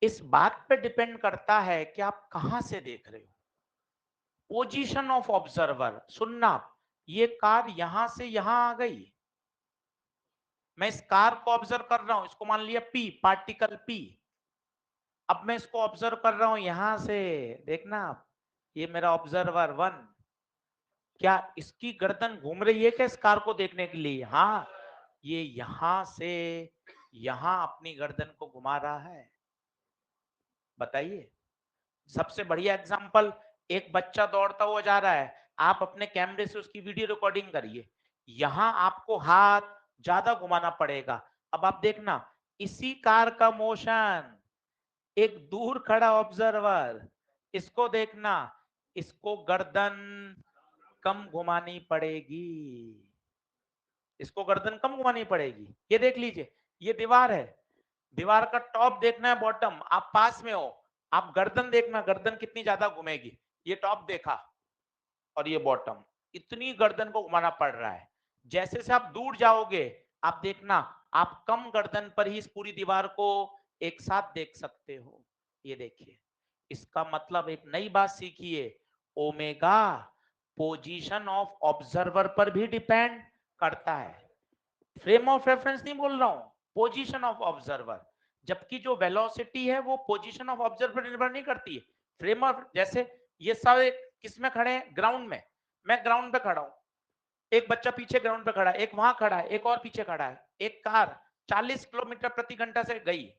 इस बात पे डिपेंड करता है कि आप कहां से देख रहे हो, पोजीशन ऑफ ऑब्जर्वर। सुनना, ये कार यहां से यहां आ गई, मैं इस कार को ऑब्जर्व कर रहा हूं, इसको मान लिया पी, पार्टिकल पी। अब मैं इसको ऑब्जर्व कर रहा हूं यहां से, देखना आप, ये मेरा ऑब्जर्वर 1। क्या इसकी गर्दन घूम रही है क्या इस कार को देखने के लिए, हाँ, ये यहां से यहां अपनी गर्दन को घुमा रहा है। बताइए, सबसे बढ़िया एग्जांपल, एक बच्चा दौड़ता हुआ जा रहा है, आप अपने कैमरे से उसकी वीडियो रिकॉर्डिंग करिए, यहां आपको हाथ ज्यादा घुमाना पड़ेगा। अब आप देखना, इसी कार का मोशन एक दूर खड़ा ऑब्जर्वर, इसको देखना, इसको गर्दन कम घुमानी पड़ेगी, इसको गर्दन कम घुमानी पड़ेगी। ये देख लीजिए, ये दीवार है, दीवार का टॉप देखना है, बॉटम, आप पास में हो, आप गर्दन देखना, गर्दन कितनी ज्यादा घूमेगी। ये टॉप देखा और ये बॉटम, इतनी गर्दन को घुमाना पड़ रहा है। जैसे से आप दूर जाओगे, आप देखना, आप कम गर्दन पर ही इस पूरी दीवार को एक साथ देख सकते हो। ये देखिए, इसका मतलब एक नई बात सीखिए, ओमेगा पोजीशन ऑफ ऑब्जर्वर पर भी डिपेंड करता है। फ्रेम ऑफ रेफरेंस नहीं बोल रहा हूं, पोजीशन ऑफ ऑब्जर्वर। जबकि जो वेलोसिटी है वो पोजीशन ऑफ ऑब्जर्वर पर निर्भर नहीं करती है। फ्रेम ऑफ, जैसे ये सारे किस में खड़े हैं, ग्राउंड में, मैं ग्राउंड पे खड़ा हूं, एक बच्चा पीछे ग्राउंड पे खड़ा है, एक वहां खड़ा है, एक और पीछे खड़ा है, एक कार 40 किलोमीटर प्रति घंटा से गई,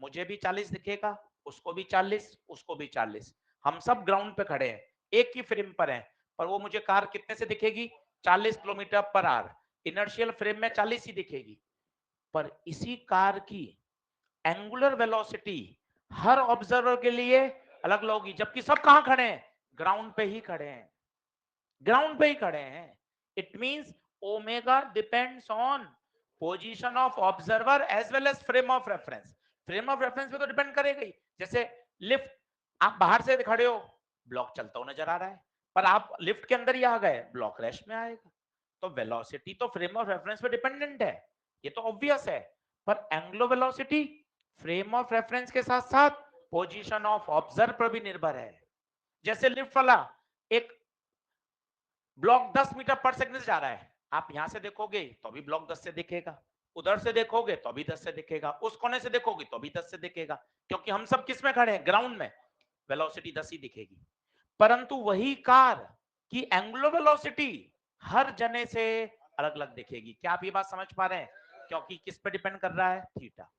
मुझे भी 40 दिखेगा, उसको भी 40, उसको भी 40, हम सब ग्राउंड पे खड़े हैं, एक ही फ्रेम पर हैं, पर वो मुझे कार कितने से दिखेगी, 40 kilometre per hour, inertial frame में 40 ही दिखेगी। पर इसी कार की एंगुलर वेलोसिटी हर ऑब्जर्वर के लिए अलग अलग होगी, जबकि सब कहां खड़े हैं, ग्राउंड पे ही खड़े हैं, ग्राउंड पे ही खड़े हैं। It means omega depends on position of observer as well as frame of reference. Frame of reference पे तो डिपेंड करेगा ही, जैसे लिफ्ट, आप बाहर से खड़े हो, ब्लॉक चलता हुआ नजर आ रहा है, पर आप लिफ्ट के अंदर ही आ गए, ब्लॉक रेस्ट में आएगा। तो वेलोसिटी तो फ्रेम ऑफ रेफरेंस पे डिपेंडेंट है, ये तो ऑब्वियस है। पर angular velocity frame of reference के साथ साथ पोजीशन ऑफ ऑब्जर्वर पर भी निर्भर है। जैसे लिफ्ट वाला एक ब्लॉक 10 मीटर पर सेकंड से जा रहा है, आप यहां से देखोगे तो भी ब्लॉक 10 से दिखेगा, उधर से देखोगे तो भी 10 से दिखेगा, उस कोने से देखोगे तो भी 10 से दिखेगा, क्योंकि हम सब किस में खड़े हैं, ग्राउंड में, वेलोसिटी 10 ही दिखेगी। परंतु वही कार की एंगुलर वेलोसिटी हर जने से अलग अलग दिखेगी। क्या आप ये बात समझ पा रहे हैं, क्योंकि किस पे डिपेंड कर रहा है, थीटा,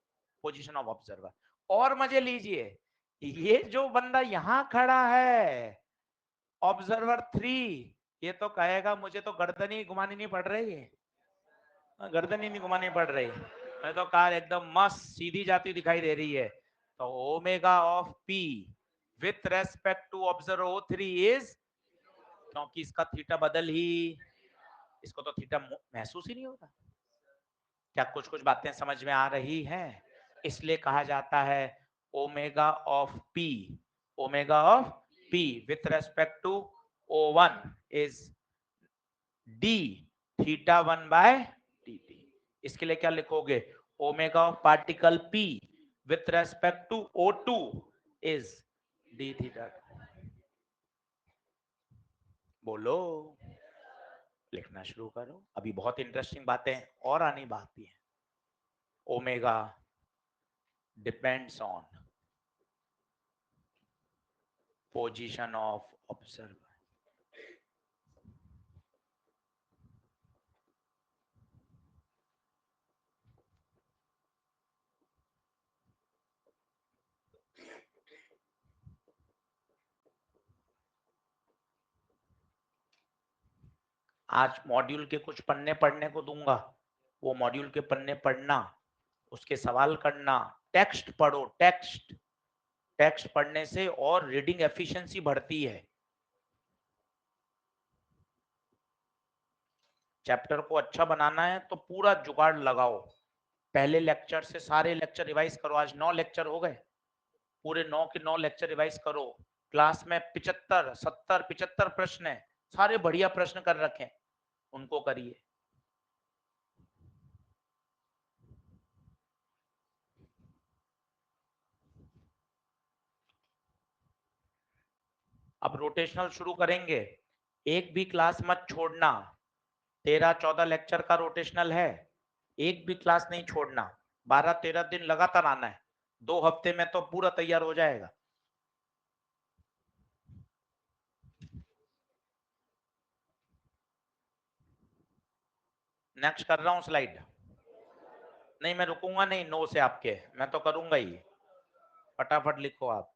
पोजीशन ऑफ ऑब्जर्वर। और मजे लीजिए, ये जो बंदा यहां खड़ा है, ऑब्जर्वर 3, ये तो कहेगा मुझे तो गर्दन ही घुमानी नहीं पड़ रही है, गर्दन ही नहीं घुमानी पड़ रही, मैं तो कार एकदम मस्त सीधी जाती दिखाई दे रही है। तो omega of p with respect to observer O three is, क्योंकि इसका थीटा बदल ही, इसको तो थीटा महसूस ही नहीं होता। क्या कुछ कुछ बातें समझ में आ रही हैं? इसलिए कहा जाता है omega of p, omega of p with respect to O one is d theta one by t t. इसके लिए क्या लिखोगे? Omega of particle p with respect to O two is d theta. बोलो, लिखना शुरू करो। अभी बहुत इंटरेस्टिंग बातें और आनी बाकी हैं। Omega depends on position of observer. आज मॉड्यूल के कुछ पन्ने पढ़ने को दूंगा, वो मॉड्यूल के पन्ने पढ़ना, उसके सवाल करना। टेक्स्ट पढ़ो, टेक्स्ट, टेक्स्ट पढ़ने से और रीडिंग एफिशिएंसी बढ़ती है। चैप्टर को अच्छा बनाना है तो पूरा जुगाड़ लगाओ। पहले लेक्चर से सारे लेक्चर रिवाइज करो। आज 9 लेक्चर हो गए, पूरे 9 के 9 लेक्चर रिवाइज करो। क्लास में 75 70 75 प्रश्न है, सारे बढ़िया प्रश्न कर रखे, उनको करिए। अब रोटेशनल शुरू करेंगे, एक भी क्लास मत छोड़ना। 13-14 लेक्चर का रोटेशनल है, एक भी क्लास नहीं छोड़ना। 12-13 दिन लगातार आना है, 2 हफ्ते में तो पूरा तैयार हो जाएगा। नेक्स्ट कर रहा हूं स्लाइड। नहीं मैं रुकूंगा नहीं, नो से आपके मैं तो करूंगा ही। फटाफट लिखो आप।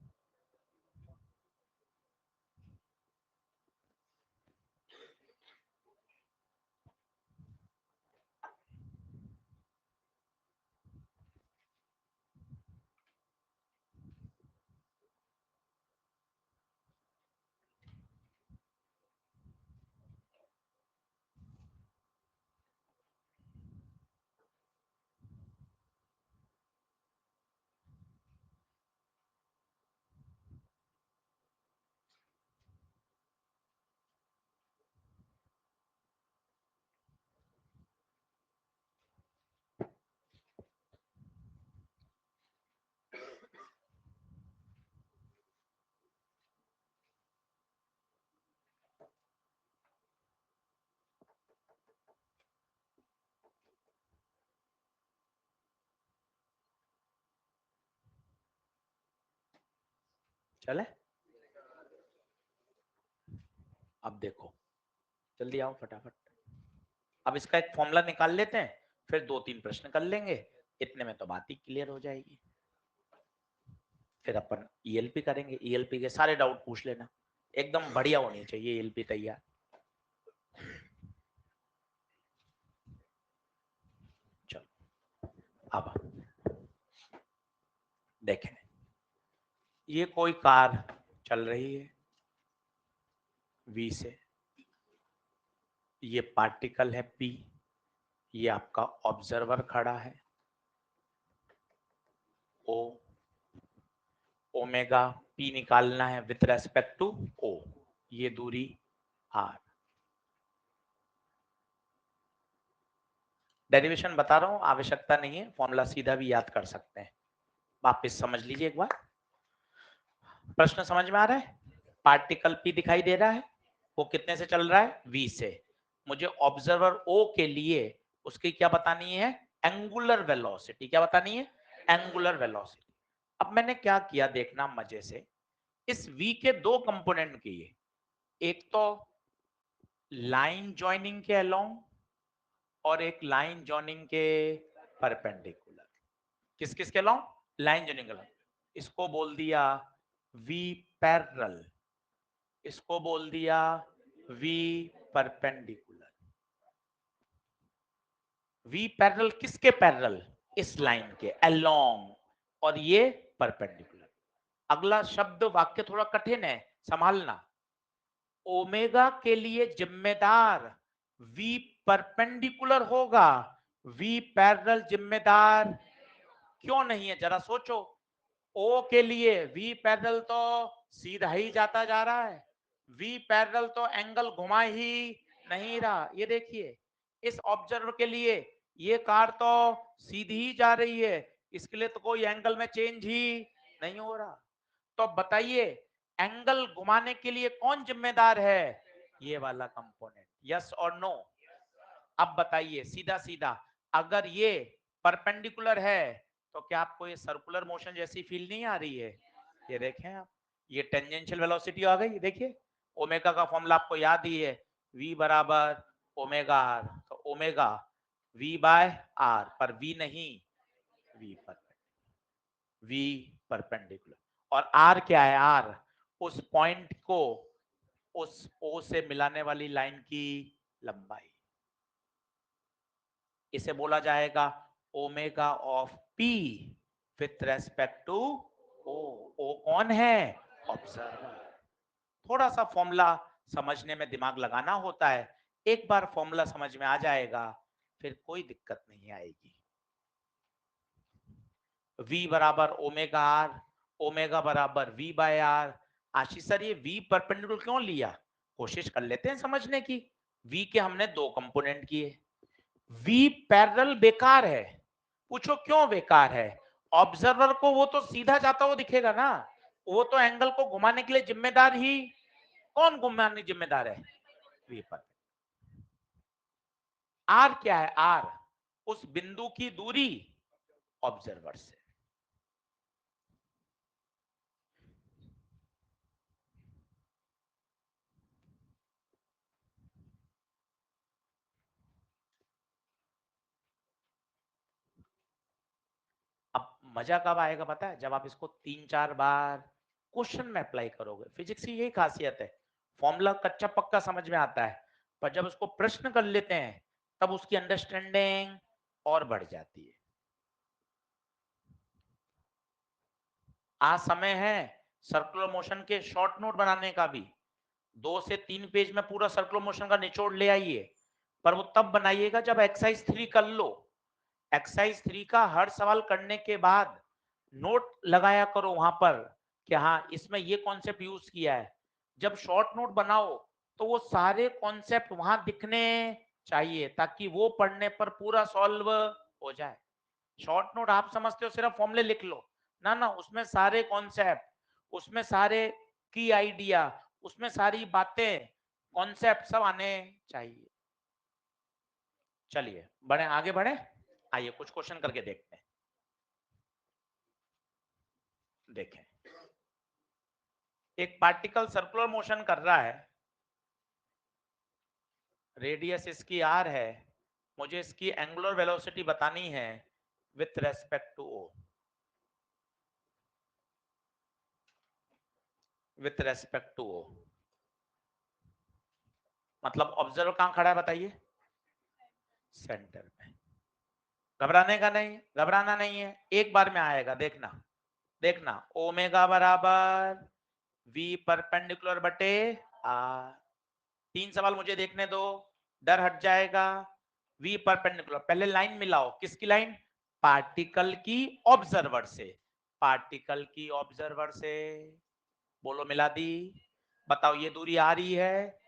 चले, अब देखो, जल्दी आओ फटाफट। अब इसका एक फॉर्मूला निकाल लेते हैं, फिर 2-3 प्रश्न कर लेंगे, इतने में तो बात ही क्लियर हो जाएगी। फिर अपन ईएलपी करेंगे, ईएलपी के सारे डाउट पूछ लेना, एकदम बढ़िया होनी चाहिए ईएलपी तैयार। चलो अब देखें, ये कोई कार चल रही है वी से, ये पार्टिकल है पी, ये आपका ऑब्जर्वर खड़ा है ओ, ओमेगा पी निकालना है विथ रेस्पेक्ट टू ओ, ये दूरी आर। डेरिवेशन बता रहा हूं, आवश्यकता नहीं है, फॉर्मूला सीधा भी याद कर सकते हैं। वापस समझ लीजिए एक बार, प्रश्न समझ में आ रहा है? पार्टिकल पी दिखाई दे रहा है, वो कितने से चल रहा है? वी से। मुझे ऑब्जर्वर ओ के लिए उसकी क्या बतानी है? Angular velocity. क्या बतानी है? Angular velocity. अब मैंने क्या किया देखना मजे से, इस v के दो कंपोनेंट किए, एक तो लाइन जॉइनिंग के अलोंग और एक लाइन जॉइनिंग के परपेंडिकुलर। किस किस के अलोंग? लाइन जॉइनिंग के अलोंग। इसको बोल दिया v पैरेलल, इसको बोल दिया v परपेंडिकुलर। v पैरेलल किसके पैरेलल? इस लाइन के अलोंग, और ये परपेंडिकुलर। अगला शब्द वाक्य थोड़ा कठिन है, संभालना। ओमेगा के लिए जिम्मेदार v परपेंडिकुलर होगा, v पैरेलल जिम्मेदार क्यों नहीं है? जरा सोचो। ओ के लिए v पैरेलल तो सीधा ही जाता जा रहा है, v पैरेलल तो एंगल घुमा ही नहीं रहा। ये देखिए, इस ऑब्जर्वर के लिए ये कार तो सीधी ही जा रही है, इसके लिए तो कोई एंगल में चेंज ही नहीं हो रहा। तो बताइए, एंगल घुमाने के लिए कौन जिम्मेदार है? ये वाला कंपोनेंट। यस और नो? अब बताइए सीधा सीधा, अगर ये परपेंडिकुलर है तो क्या आपको ये सर्कुलर मोशन जैसी फील नहीं आ रही है? ये देखें आप, ये टेंजेंशियल वेलोसिटी आ गई। देखिए, ओमेगा का फॉर्मूला आपको याद ही है, v बराबर ओमेगा आर। तो ओमेगा v बाय आर, पर v नहीं, v पर v परपेंडिकुलर। और r क्या है? r उस पॉइंट को उस o से मिलाने वाली लाइन की लंबाई। इसे बोला जाएगा omega of p with respect to o। o कौन है? ऑब्जर्वर। थोड़ा सा फॉर्मूला समझने में दिमाग लगाना होता है, एक बार फॉर्मूला समझ में आ जाएगा फिर कोई दिक्कत नहीं आएगी। v बराबर ओमेगा आर, ओमेगा बराबर v by r. Ashish sir, ये v परपेंडिकुलर क्यों लिया? कोशिश कर लेते हैं समझने की। v के हमने दो कंपोनेंट किए, v पैरेलल बेकार है। पूछो क्यों बेकार है? ऑब्जर्वर को वो तो सीधा जाता हुआ दिखेगा ना, वो तो एंगल को घुमाने के लिए जिम्मेदार ही, कौन घुमाने जिम्मेदार है? v पर। r क्या है? r उस बिंदु की दूरी ऑब्जर्वर से। अब मजा कब आएगा पता है? जब आप इसको 3-4 बार क्वेश्चन में अप्लाई करोगे। फिजिक्स की यही खासियत है, फॉर्मूला कच्चा पक्का समझ में आता है, पर जब उसको प्रश्न कर लेते हैं तब उसकी अंडरस्टैंडिंग और बढ़ जाती है। आज समय है सर्कुलर मोशन के शॉर्ट नोट बनाने का भी। 2 से 3 पेज में पूरा सर्कुलर मोशन का निचोड़ ले आइए, पर वो तब बनाइएगा जब एक्सरसाइज 3 कर लो। एक्सरसाइज 3 का हर सवाल करने के बाद नोट लगाया करो वहां पर कि हाँ इसमें ये कॉन्सेप्ट यूज किया है। जब शॉर्ट नोट बनाओ तो वो सारे कॉन्सेप्ट वहां दिखने चाहिए, ताकि वो पढ़ने पर पूरा सॉल्व हो जाए। शॉर्ट नोट आप समझते हो सिर्फ फॉर्मूले लिख लो, ना ना, उसमें सारे कॉन्सेप्ट, उसमें सारे की आइडिया, उसमें सारी बातें, कॉन्सेप्ट सब आने चाहिए। चलिए बढ़े, आगे बढ़े। आइए कुछ क्वेश्चन करके देखते हैं। देखें, एक पार्टिकल सर्कुलर मोशन कर रहा है, रेडियस इसकी आर है, मुझे इसकी एंगुलर वेलोसिटी बतानी है with respect to O. With respect to O मतलब ऑब्जर्वर कहां खड़ा है बताइए? सेंटर में। घबराने का नहीं, घबराना नहीं है, एक बार में आएगा, देखना देखना। ओमेगा बराबर v परपेंडिकुलर बटे आर। 3 सवाल मुझे देखने दो, डर हट जाएगा। v परपेंडिकुलर, पहले लाइन मिलाओ, किसकी लाइन? पार्टिकल की ऑब्जर्वर से, पार्टिकल की ऑब्जर्वर से। बोलो मिला दी। बताओ ये दूरी आ रही है।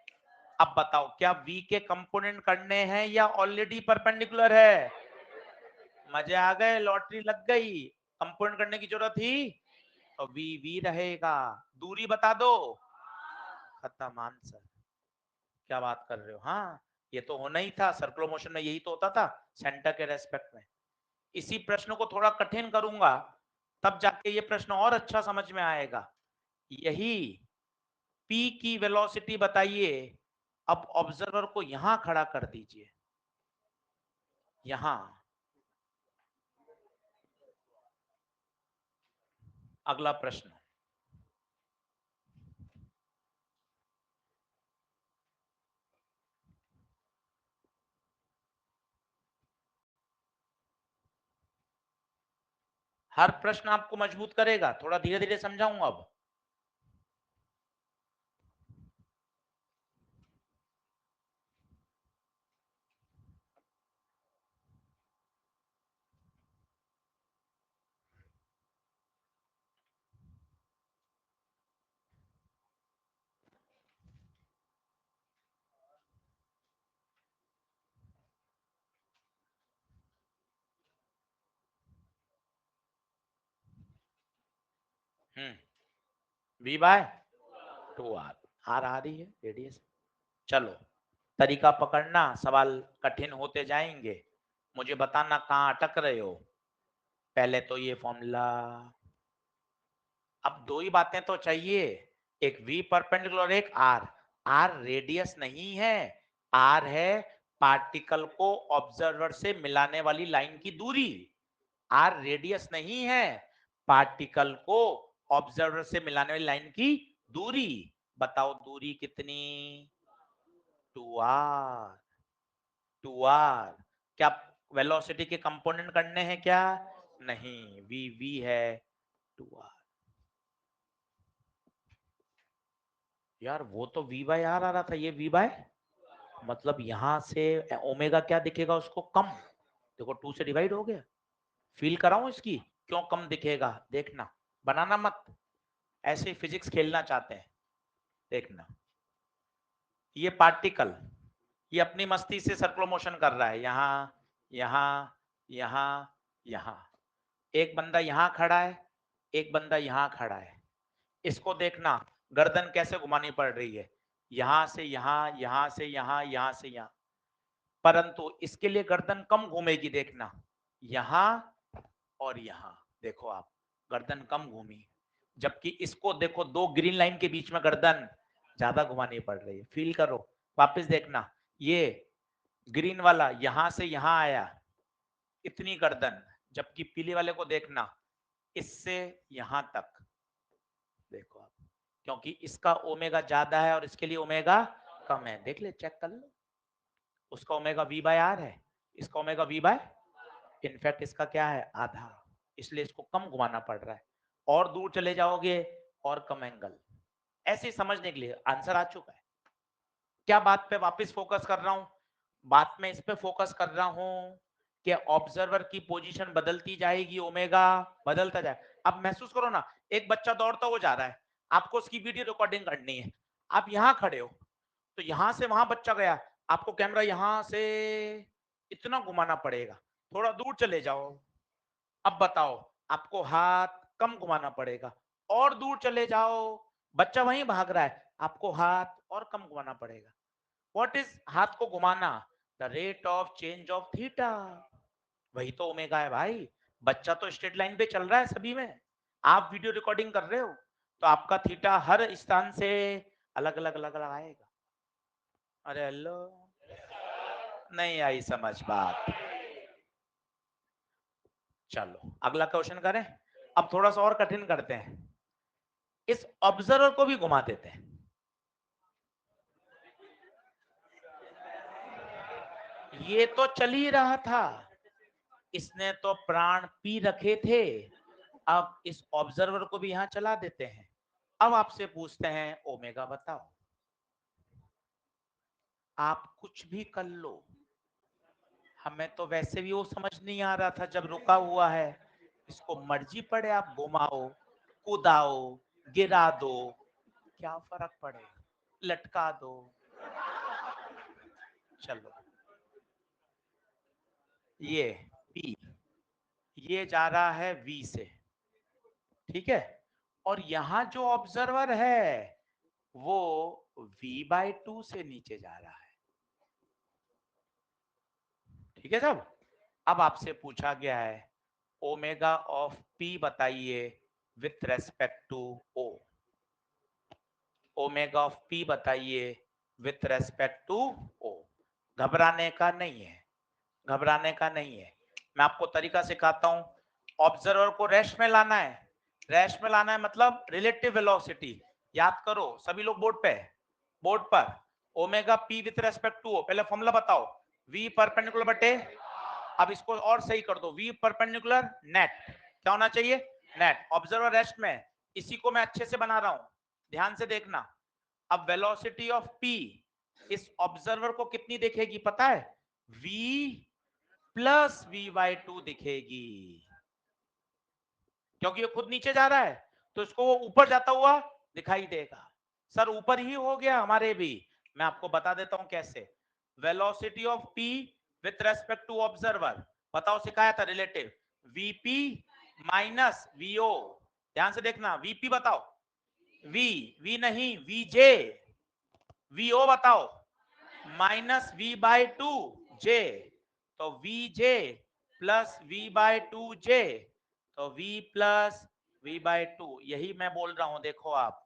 अब बताओ क्या v के कंपोनेंट करने हैं या ऑलरेडी परपेंडिकुलर है? मजे आ गए, लॉटरी लग गई। कंपोनेंट करने की जरूरत थी तो v v रहेगा। दूरी बता दो, खत्म आंसर। क्या बात कर रहे हो? हाँ, ये तो होना ही था, सर्कुलर मोशन में यही तो होता था, सेंटर के रेस्पेक्ट में। इसी प्रश्न को थोड़ा कठिन करूंगा, तब जाके ये प्रश्न और अच्छा समझ में आएगा। यही p की वेलोसिटी बताइए। अब ऑब्जर्वर को यहां खड़ा कर दीजिए, यहां। अगला प्रश्न, हर प्रश्न आपको मजबूत करेगा। थोड़ा धीरे धीरे समझाऊंगा अब। वी बाय 2r, आर आ रही है रेडियस। चलो तरीका पकड़ना, सवाल कठिन होते जाएंगे, मुझे बताना कहाँ अटक रहे हो। पहले तो ये फॉर्मूला, अब दो ही बातें तो चाहिए, एक v परपेंडिकुलर, एक r। r रेडियस नहीं है, r है पार्टिकल को ऑब्जर्वर से मिलाने वाली लाइन की दूरी। r रेडियस नहीं है, पार्टिकल को ऑब्जर्वर से मिलाने वाली लाइन की दूरी। बताओ दूरी कितनी? 2r। 2r क्या वेलोसिटी के कंपोनेंट करने हैं क्या? नहीं, v है 2r। यार वो तो v बाय आर आ रहा था, ये v बाय, मतलब यहां से ओमेगा क्या दिखेगा उसको? कम। देखो 2 से डिवाइड हो गया। फील कराऊं इसकी क्यों कम दिखेगा? देखना, बनाना मत, ऐसे ही फिजिक्स खेलना चाहते हैं। देखना, ये पार्टिकल ये अपनी मस्ती से सर्कुलर मोशन कर रहा है, यहाँ यहाँ यहाँ यहाँ। एक बंदा यहाँ खड़ा है, एक बंदा यहाँ खड़ा है। इसको देखना गर्दन कैसे घुमानी पड़ रही है, यहां से यहाँ, यहां से यहाँ, यहां से यहाँ। परंतु इसके लिए गर्दन कम घूमेगी, देखना यहां और यहां। देखो आप, गर्दन कम घूमी, जबकि इसको देखो दो ग्रीन लाइन के बीच में गर्दन ज्यादा घुमानी पड़ रही है। फील करो, वापस देखना, ये ग्रीन वाला यहां से यहां आया, इतनी गर्दन, जबकि पीले वाले को देखना इससे यहां तक। देखो आप, क्योंकि इसका ओमेगा ज्यादा है और इसके लिए ओमेगा कम है। देख ले, चेक कर लो, उसका ओमेगा वी बाय आर है, इसका ओमेगा वी बाय, इनफैक्ट इसका क्या है? आधा। इसलिए इसको कम घुमाना पड़ रहा है। और दूर चले जाओगे और कम एंगल। ऐसे समझने के लिए आंसर आ चुका है। क्या बात पे वापस फोकस कर रहा हूं? बात में इस पे फोकस कर रहा हूं कि ऑब्जर्वर की पोजीशन बदलती जाएगी, ओमेगा बदलता जाए। अब महसूस करो ना, एक बच्चा दौड़ता हुआ जा रहा है, आपको उसकी वीडियो रिकॉर्डिंग करनी है। आप यहां खड़े हो तो यहां से वहां बच्चा गया, आपको कैमरा यहां से इतना घुमाना पड़ेगा। थोड़ा दूर चले जाओ, अब बताओ, आपको हाथ कम घुमाना पड़ेगा। और दूर चले जाओ, बच्चा वहीं भाग रहा है, आपको हाथ और कम घुमाना पड़ेगा। व्हाट इज हाथ को घुमाना? The rate of change of theta. वही तो ओमेगा है भाई। बच्चा तो स्ट्रेट लाइन पे चल रहा है सभी में, आप वीडियो रिकॉर्डिंग कर रहे हो तो आपका थीटा हर स्थान से अलग अलग अलग अलग आएगा। अरे हेलो, नहीं आई समझ बात? चलो अगला क्वेश्चन करें। अब थोड़ा सा और कठिन करते हैं, इस ऑब्जर्वर को भी घुमा देते हैं। ये तो चल ही रहा था, इसने तो प्राण पी रखे थे, अब इस ऑब्जर्वर को भी यहां चला देते हैं। अब आपसे पूछते हैं ओमेगा बताओ। आप कुछ भी कर लो, हमें तो वैसे भी वो समझ नहीं आ रहा था जब रुका हुआ है। इसको मर्जी पड़े आप घुमाओ, कूदाओ, गिरा दो, क्या फर्क पड़े, लटका दो। चलो ये P, ये जा रहा है V से, ठीक है, और यहां जो ऑब्जर्वर है वो V/2 से नीचे जा रहा है। ठीक है सब। अब आपसे पूछा गया है ओमेगा ऑफ P बताइए with respect to O। Omega of P बताइए विथ रेस्पेक्ट टू O। घबराने का नहीं है, घबराने का नहीं है। मैं आपको तरीका सिखाता हूं। ऑब्जर्वर को रेस्ट में लाना है, रेस्ट में लाना है मतलब रिलेटिव वेलोसिटी। याद करो सभी लोग बोर्ड पे, बोर्ड पर omega p with respect to O, पहले फॉर्मूला बताओ, v परपेंडिकुलर बटे, अब इसको और सही कर दो, v परपेंडिकुलर नेट क्या होना चाहिए, नेट। ऑब्जर्वर रेस्ट में, इसी को मैं अच्छे से बना रहा हूं, ध्यान से देखना। अब वेलोसिटी ऑफ पी इस ऑब्जर्वर को कितनी दिखेगी पता है, v प्लस v/2 दिखेगी, क्योंकि ये खुद नीचे जा रहा है तो इसको वो ऊपर जाता हुआ दिखाई देगा। सर ऊपर ही हो गया हमारे भी, मैं आपको बता देता हूं कैसे। Velocity of p with respect to observer, बताओ सिखाया था रिलेटिव, vp माइनस vo, ध्यान से देखना, vp बताओ, v नहीं vj, vo बताओ माइनस v/2 j, तो vj प्लस v/2 j, तो v प्लस v/2, यही मैं बोल रहा हूं। देखो आप,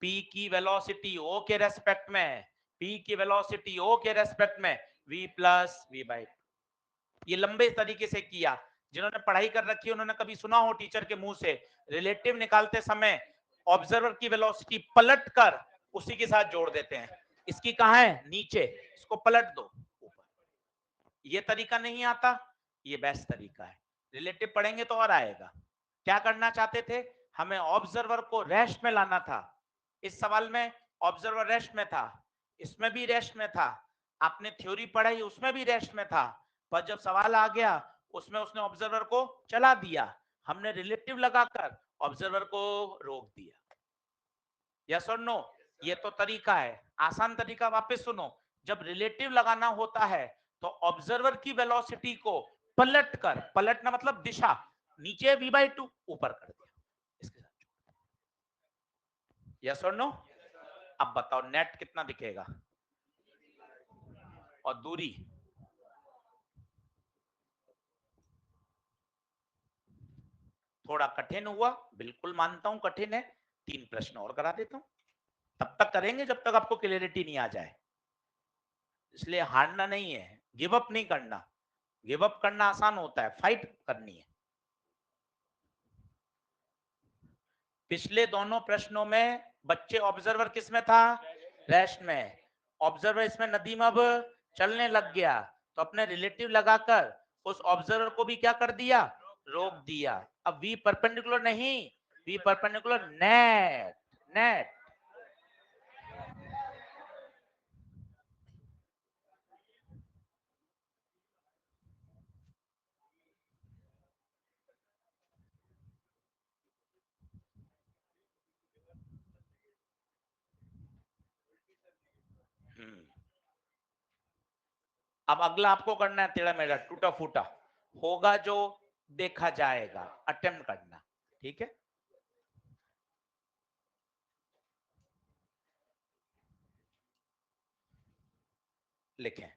p की वेलोसिटी o के रेस्पेक्ट में, p की वेलोसिटी o के रेस्पेक्ट में v प्लस v/2, ये लंबे तरीके से किया। जिन्होंने पढ़ाई कर रखी है उन्होंने कभी सुना हो टीचर के मुंह से रिलेटिव निकालते समय ऑब्जर्वर की वेलोसिटी पलट कर उसी के साथ जोड़ देते हैं, इसकी कहां है नीचे, इसको पलट दो ऊपर, ये तरीका नहीं आता, ये बेस्ट तरीका है। रिलेटिव पढ़ेंगे तो और आएगा। क्या करना चाहते थे, हमें ऑब्जर्वर को रेस्ट में लाना था। इस सवाल में ऑब्जर्वर रेस्ट में था, इसमें भी रेस्ट में था, आपने थ्योरी पढ़ाई उसमें भी रेस्ट में था, पर जब सवाल आ गया उसमें उसने ऑब्जर्वर को चला दिया, हमने रिलेटिव लगाकर ऑब्जर्वर को रोक दिया। यस और नो, ये तो तरीका है, आसान तरीका वापस सुनो। जब रिलेटिव लगाना होता है तो ऑब्जर्वर की वेलोसिटी को पलट कर, पलटना मतलब दिशा, नीचे v/2 ऊपर कर दिया इसके साथ। यस और नो, अब बताओ नेट कितना दिखेगा और दूरी, थोड़ा कठिन हुआ, बिल्कुल मानता हूं कठिन है, 3 प्रश्न और करा देता हूं, तब तक करेंगे जब तक आपको क्लियरिटी नहीं आ जाए, इसलिए हारना नहीं है, गिव अप नहीं करना, गिव अप करना आसान होता है, फाइट करनी है। पिछले दोनों प्रश्नों में बच्चे ऑब्जर्वर किस में था, रेस्ट में, ऑब्जर्वर इसमें नदीम अब चलने लग गया, तो अपने रिलेटिव लगाकर उस ऑब्जर्वर को भी क्या कर दिया, रोक दिया। अब v परपेंडिकुलर नहीं, v परपेंडिकुलर नेट, नेट। अब अगला आपको करना है टेढ़ा मेढ़ा टूटा फूटा, होगा जो देखा जाएगा, अटेम्प्ट करना, ठीक है। लिखें,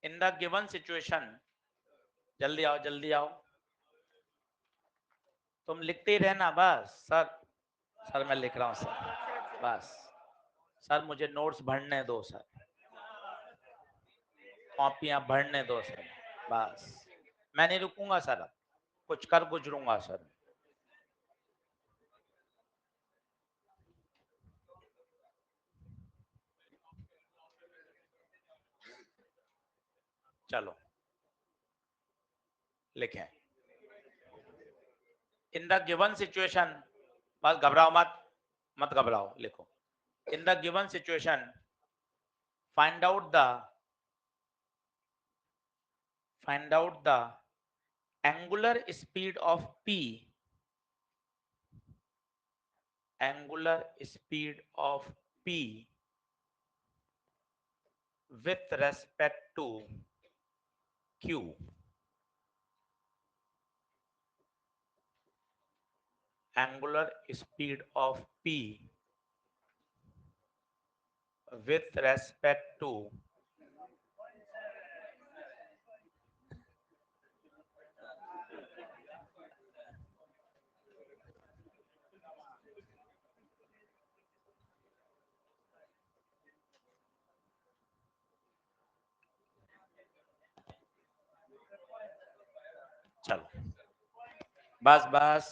इन द गिवन सिचुएशन, जल्दी आओ जल्दी आओ, तुम लिखते ही रहना बस। सर, सर मैं लिख रहा हूँ सर, बस सर मुझे नोट्स भरने दो सर, कॉपियां भरने दो सर, बस मैं नहीं रुकूंगा सर, अब कुछ कर गुजरूंगा सर। चलो लिखें, इन द गिवन सिचुएशन, बस घबराओ मत, मत घबराओ, लिखो, in the given situation find out the find out the angular speed of p, angular speed of p with respect to q, angular speed of p with respect to चलो बस बस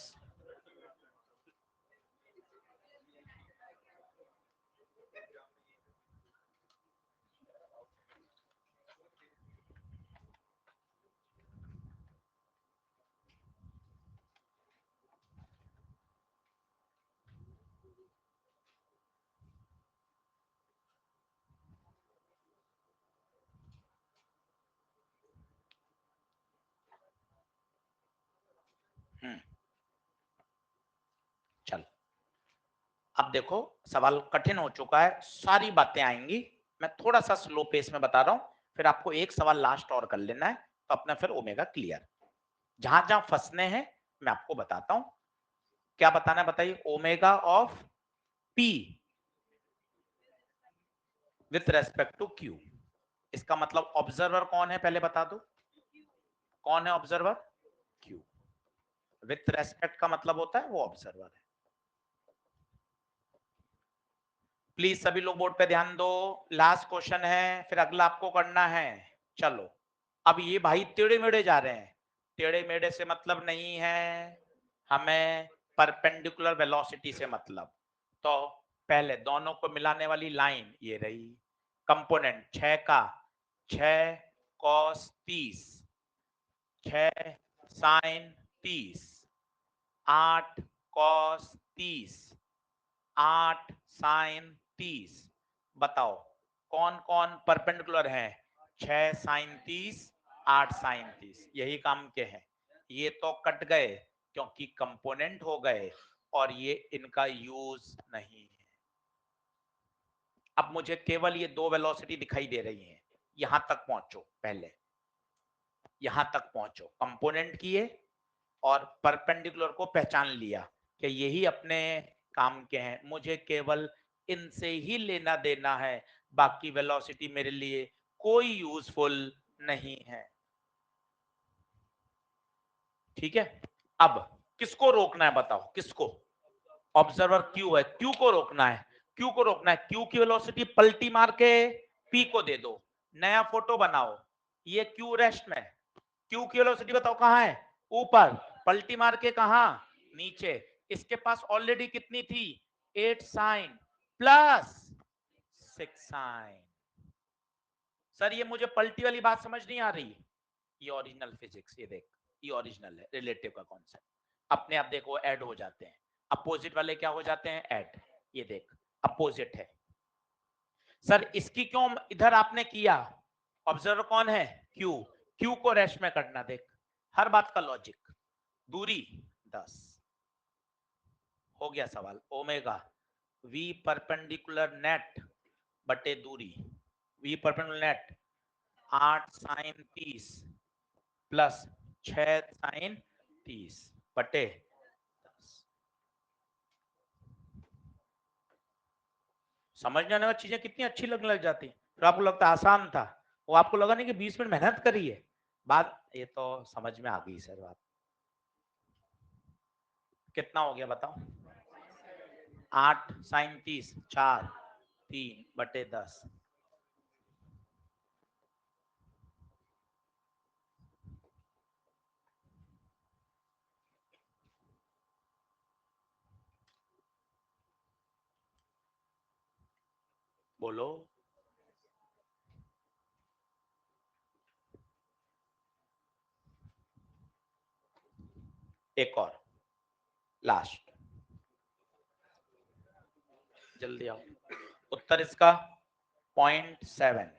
अब देखो सवाल कठिन हो चुका है, सारी बातें आएंगी, मैं थोड़ा सा स्लो पेस में बता रहा हूं, फिर आपको एक सवाल लास्ट और कर लेना है, तो अपना फिर ओमेगा क्लियर। जहां जहां फंसने हैं मैं आपको बताता हूं। क्या बताना है बताइए? Omega of p with respect to Q. इसका मतलब ऑब्जर्वर कौन है पहले बता दो, कौन है ऑब्जर्वर? क्यू। विथ रेस्पेक्ट का मतलब होता है वो ऑब्जर्वर है। प्लीज सभी लोग बोर्ड पे ध्यान दो, लास्ट क्वेश्चन है, फिर अगला आपको करना है। चलो, अब ये भाई टेढ़े मेढ़े जा रहे हैं, टेढ़े मेढ़े से मतलब नहीं है हमें, परपेंडिकुलर वेलोसिटी से मतलब। तो पहले दोनों को मिलाने वाली लाइन ये रही, कंपोनेंट 6 का 6 कॉस 30, 6 साइन 30, 8 कॉस 30, 8 साइन 30। बताओ कौन कौन परपेंडिकुलर है? 6 साइन 30, 8 साइन 30, यही काम के हैं। ये तो कट गए क्योंकि कंपोनेंट हो गए और ये इनका यूज नहीं है। अब मुझे केवल ये दो वेलोसिटी दिखाई दे रही हैं, यहां तक पहुंचो, पहले यहां तक पहुंचो, कंपोनेंट किए और परपेंडिकुलर को पहचान लिया कि यही अपने काम के हैं, मुझे केवल इनसे ही लेना देना है, बाकी वेलोसिटी मेरे लिए कोई यूजफुल नहीं है। ठीक है, अब किसको रोकना है बताओ, किसको? ऑब्जर्वर क्यू है, क्यू को रोकना है, क्यू को रोकना है। क्यू की वेलोसिटी पलटी मार के पी को दे दो, नया फोटो बनाओ, ये क्यू रेस्ट में। क्यू की वेलोसिटी बताओ कहां है? ऊपर, पलटी मार के कहां? नीचे। इसके पास ऑलरेडी कितनी थी? 8 साइन प्लस 6 साइन। सर ये मुझे पलटी वाली बात समझ नहीं आ रही। ये ओरिजिनल फिजिक्स, ये देख, ये ओरिजिनल है, रिलेटिव का कॉन्सेप्ट। अपने आप देखो ऐड हो जाते हैं, अपोजिट वाले क्या हो जाते हैं? ऐड। ये देख अपोजिट है। सर इसकी क्यों इधर आपने किया? ऑब्जर्वर कौन है? क्यू। क्यू को रेस्ट में करना, देख हर बात का लॉजिक। दूरी 10, हो गया सवाल। ओमेगा वी परपेंडिकुलर नेट बटे दूरी, v perpendicular net 8 sine 30 plus 6 sine 30 बटे 10। समझने वाली चीजें कितनी अच्छी लगने लग जाती, तो आपको लगता आसान था, वो आपको लगा नहीं कि 20 मिनट मेहनत करी है। बात ये तो समझ में आ गई सर बात। कितना हो गया बताओ? 8 साइन 30, 4 3 बटे 10। बोलो। एक और लास्ट, जल्दी आओ। उत्तर इसका 0.7।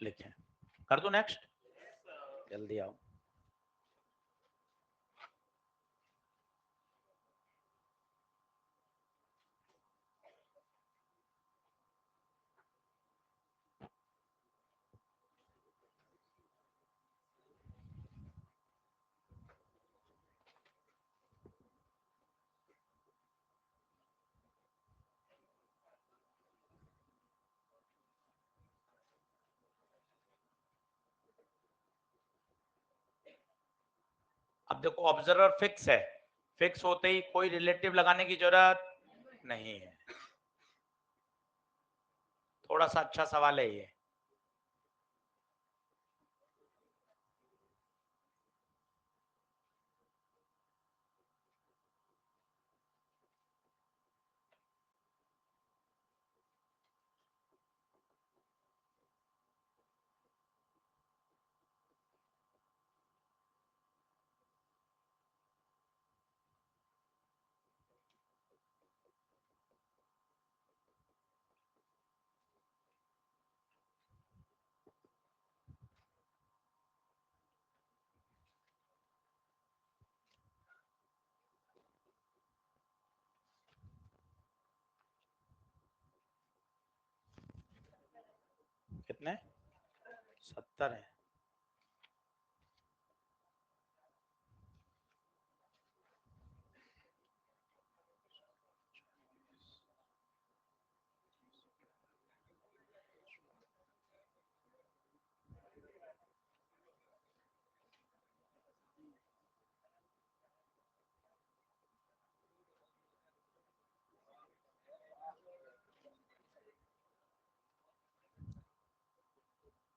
लिखे, कर दो नेक्स्ट, जल्दी आओ। अब देखो ऑब्जर्वर फिक्स है, फिक्स होते ही कोई रिलेटिव लगाने की जरूरत नहीं है। थोड़ा सा अच्छा सवाल है ये। कितने 70 है।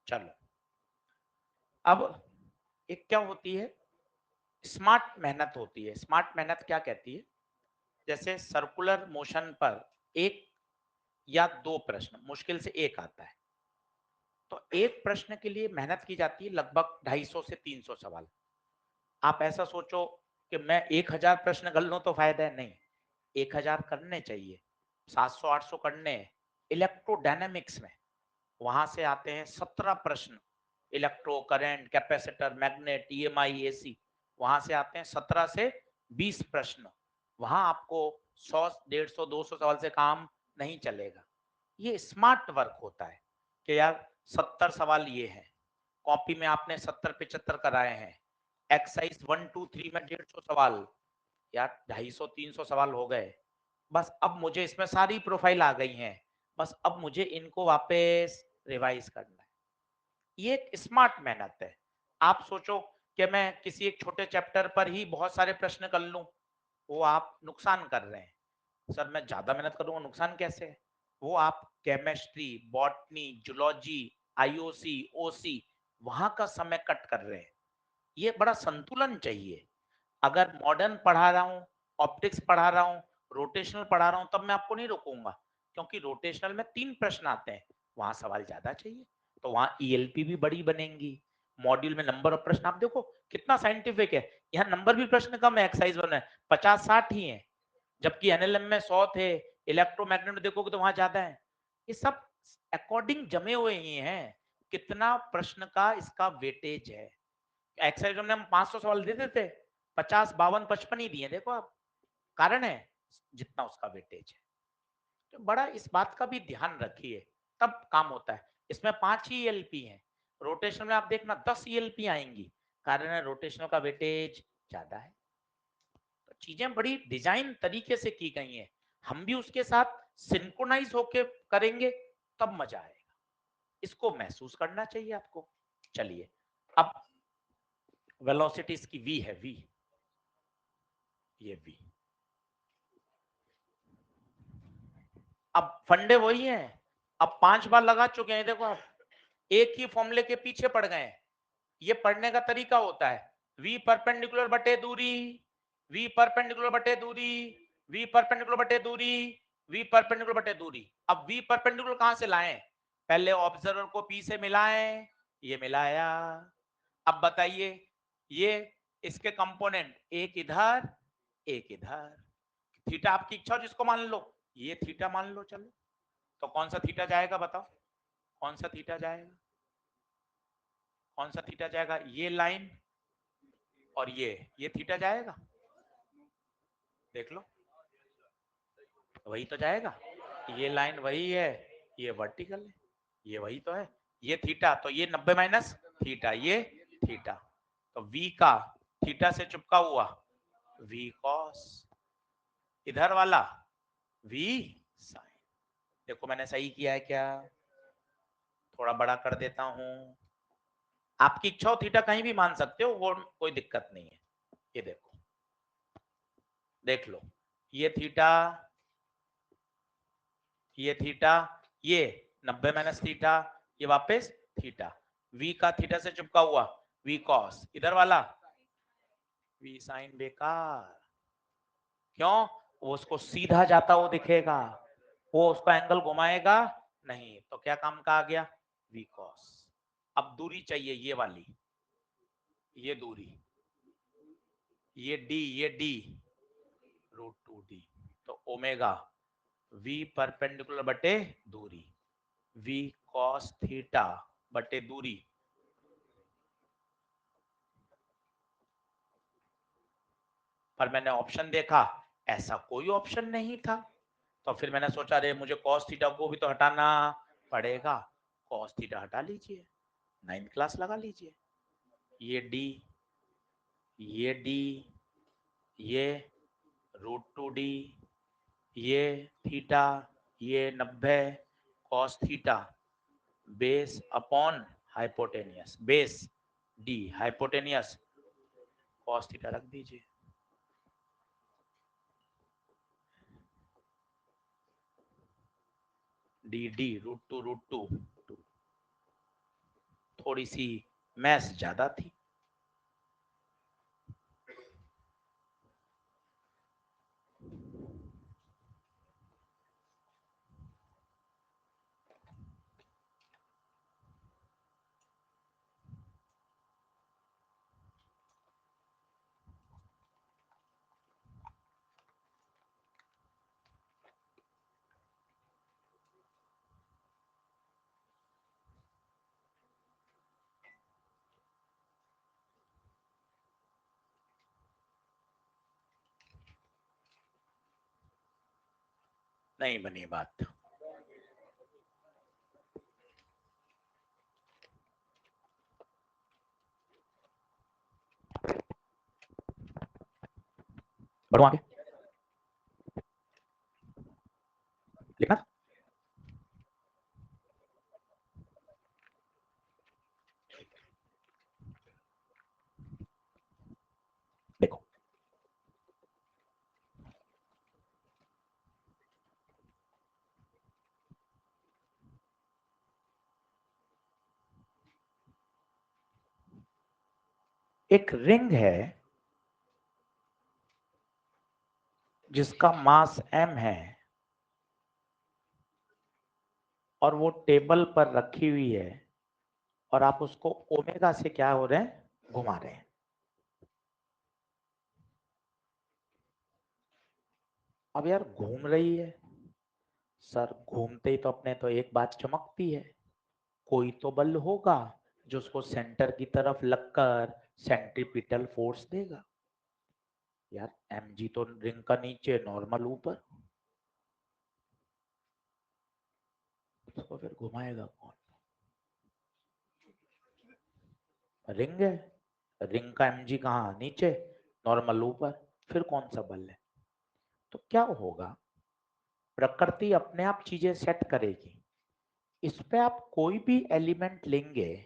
चलो अब एक क्या होती है, स्मार्ट मेहनत होती है। स्मार्ट मेहनत क्या कहती है, जैसे सर्कुलर मोशन पर एक या दो प्रश्न, मुश्किल से एक आता है, तो एक प्रश्न के लिए मेहनत की जाती है लगभग 250 से 300 सवाल। आप ऐसा सोचो कि मैं 1000 प्रश्न कर लूं तो फायदा है, नहीं, 1000 करने चाहिए, 700-800 करने। इलेक्ट्रोडायनेमिक्स में वहां से आते हैं 17 प्रश्न, electro current, capacitor, magnet, EMI, AC, वहां से आते हैं 17 से 20 प्रश्न। वहां आपको 100, 150, 200 सवाल से काम नहीं चलेगा। ये स्मार्ट वर्क होता है कि यार 70 सवाल ये है, कॉपी में आपने 70-75 कराए हैं, एक्सरसाइज 1, 2, 3 में 150 सवाल, यार 250-300 सवाल हो गए। बस अब मुझे इसमें सारी प्रोफाइल आ गई हैं, बस अब मुझे इनको वापस रिवाइज करना है। ये एक स्मार्ट मेहनत है। आप सोचो कि मैं किसी एक छोटे चैप्टर पर ही बहुत सारे प्रश्न कर लूं, वो आप नुकसान कर रहे हैं। सर मैं ज्यादा मेहनत करूंगा, नुकसान कैसे है? वो आप केमिस्ट्री, बॉटनी, जूलॉजी, आईओसी, ओसी, वहां का समय कट कर रहे हैं। ये बड़ा संतुलन चाहिए। अगर मॉडर्न पढ़ा रहा हूँ, ऑप्टिक्स पढ़ा रहा हूँ, रोटेशनल पढ़ा रहा हूँ, तब मैं आपको नहीं रोकूंगा, क्योंकि रोटेशनल में 3 प्रश्न आते हैं, वहां सवाल ज्यादा चाहिए, तो वहां ईएलपी भी बड़ी बनेंगी। मॉड्यूल में नंबर ऑफ प्रश्न आप देखो कितना साइंटिफिक है, यहाँ नंबर भी प्रश्न कम है, एक्सरसाइज 1 है 50-60 ही है, जबकि एनएलएम में 100 थे, इलेक्ट्रोमैग्नेट में देखोगे तो वहां ज्यादा है। ये सब अकॉर्डिंग जमे हुए ही हैं, कितना प्रश्न का इसका वेटेज है। एक्सरसाइज में हम 500 सवाल दे देते, 50, 52, 55 ही दिए, देखो आप, कारण है जितना उसका वेटेज है। तो बड़ा इस बात का भी ध्यान रखिए, तब काम होता है। इसमें 5 ही ईएलपी हैं, रोटेशन में आप देखना 10 ईएलपी आएंगी, कारण है रोटेशनल का वेटेज ज्यादा है। तो चीजें बड़ी डिजाइन तरीके से की गई हैं, हम भी उसके साथ सिंक्रोनाइज होके करेंगे तब मजा आएगा, इसको महसूस करना चाहिए आपको। चलिए अब वेलोसिटी इसकी v है, v, ये v, अब फंडे वही हैं, अब 5 बार लगा चुके हैं, देखो आप एक ही फॉर्मूले के पीछे पड़ गए हैं। ये पढ़ने का तरीका होता है, v परपेंडिकुलर बटे दूरी, v परपेंडिकुलर बटे दूरी, v परपेंडिकुलर बटे दूरी, v परपेंडिकुलर बटे दूरी। अब v परपेंडिकुलर कहां से लाएं, पहले ऑब्जर्वर को p से मिलाएं, ये मिलाया। अब बताइए, ये इसके कंपोनेंट एक इधर एक इधर, थीटा आपकी इच्छा हो जिसको मान लो, ये थीटा मान लो, चलो तो कौन सा थीटा जाएगा बताओ, कौन सा थीटा जाएगा, कौन सा थीटा जाएगा, ये लाइन और ये थीटा जाएगा, देख लो वही तो जाएगा, ये लाइन वही है, ये वर्टिकल है, ये वही तो है, ये थीटा, तो ये 90 माइनस थीटा, ये थीटा, तो v का थीटा से चिपका हुआ v cos, इधर वाला v sin। देखो मैंने सही किया है क्या, थोड़ा बड़ा कर देता हूं, आपकी इच्छा हो थीटा कहीं भी मान सकते हो, वो कोई दिक्कत नहीं है। ये देखो, देख लो, ये थीटा, ये थीटा, ये 90 माइनस थीटा, ये वापस थीटा, v का थीटा से चिपका हुआ v cos, इधर वाला v sin, बेकार, क्यों, वो उसको सीधा जाता वो दिखेगा, वो उसका एंगल घुमाएगा नहीं, तो क्या काम का आ गया v cos। अब दूरी चाहिए ये वाली, ये दूरी, ये d, ये d √2d, तो ओमेगा v परपेंडिकुलर बटे दूरी, v cos थीटा बटे दूरी, पर मैंने ऑप्शन देखा ऐसा कोई ऑप्शन नहीं था, तो फिर मैंने सोचा अरे मुझे cos थीटा को भी तो हटाना पड़ेगा, कॉस थीटा हटा लीजिए, 9th क्लास लगा लीजिए, ये डी, ये डी, ये √2d, ये थीटा, ये 90 cos theta base upon hypotenuse, base D hypotenuse cos theta रख दीजिए। डी डी √2 थोड़ी सी मैथ ज्यादा थी। नहीं बनी बात। बढ़ो आगे, लिखा देखो, एक रिंग है जिसका मास m है और वो टेबल पर रखी हुई है और आप उसको ओमेगा से क्या हो रहे हैं, घुमा रहे हैं। अब यार घूम रही है सर, घूमते ही तो अपने तो एक बात चमकती है, कोई तो बल होगा जो उसको सेंटर की तरफ लगकर सेंट्रीपिटल फोर्स देगा। यार mg तो रिंग का नीचे, नॉर्मल ऊपर, उसको फिर घुमाएगा कौन? रिंग है, रिंग का mg कहाँ, नीचे, नॉर्मल ऊपर, फिर कौन सा बल है? तो क्या होगा, प्रकृति अपने आप चीजें सेट करेगी। इस पे आप कोई भी एलिमेंट लेंगे,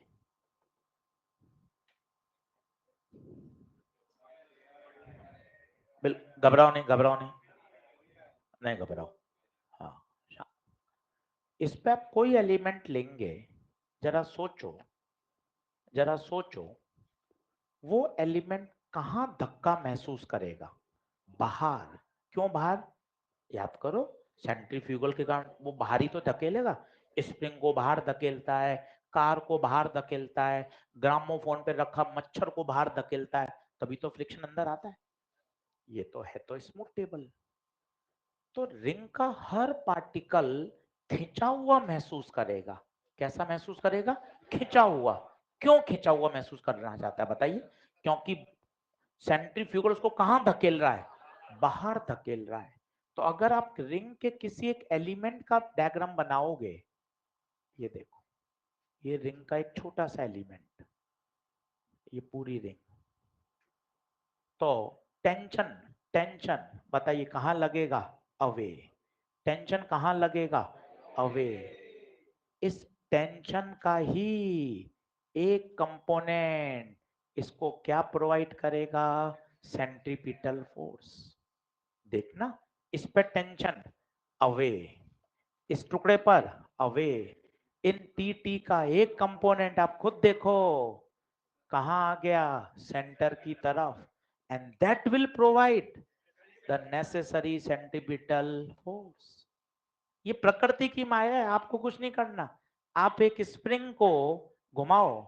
घबराओ नहीं, घबराओ नहीं, नहीं घबराओ, हाँ, इस पे आप कोई एलिमेंट लेंगे, जरा सोचो, जरा सोचो, वो एलिमेंट कहाँ धक्का महसूस करेगा? बाहर। क्यों बाहर? याद करो, सेंट्रीफ्यूगल के कारण वो बाहर ही तो धकेलेगा, स्प्रिंग को बाहर धकेलता है, कार को बाहर धकेलता है, ग्रामोफोन पे रखा मच्छर को बाहर धकेलता है, तभी तो फ्रिक्शन अंदर आता है। ये तो है तो स्मूथ टेबल। तो रिंग का हर पार्टिकल खिंचा हुआ महसूस करेगा। कैसा महसूस करेगा? खिंचा हुआ। क्यों खिंचा हुआ महसूस करना चाहता है बताइए? क्योंकि सेंट्रीफ्यूगल उसको कहां धकेल रहा है? बाहर धकेल रहा है। तो अगर आप रिंग के किसी एक एलिमेंट का डायग्राम बनाओगे, ये देखो, ये रिंग का एक छोटा सा एलिमेंट, ये पूरी रिंग, तो टेंशन, टेंशन बताइए कहां लगेगा? अवे। टेंशन कहां लगेगा? अवे। इस टेंशन का ही एक कंपोनेंट इसको क्या प्रोवाइड करेगा? Centripetal force. देखना, इस पर टेंशन अवे, इस टुकड़े पर अवे, इन टी टी का एक कंपोनेंट आप खुद देखो कहां आ गया? सेंटर की तरफ, and that will provide the necessary centripetal force. ये प्रकृति की माया है, आपको कुछ नहीं करना। आप एक स्प्रिंग को घुमाओ,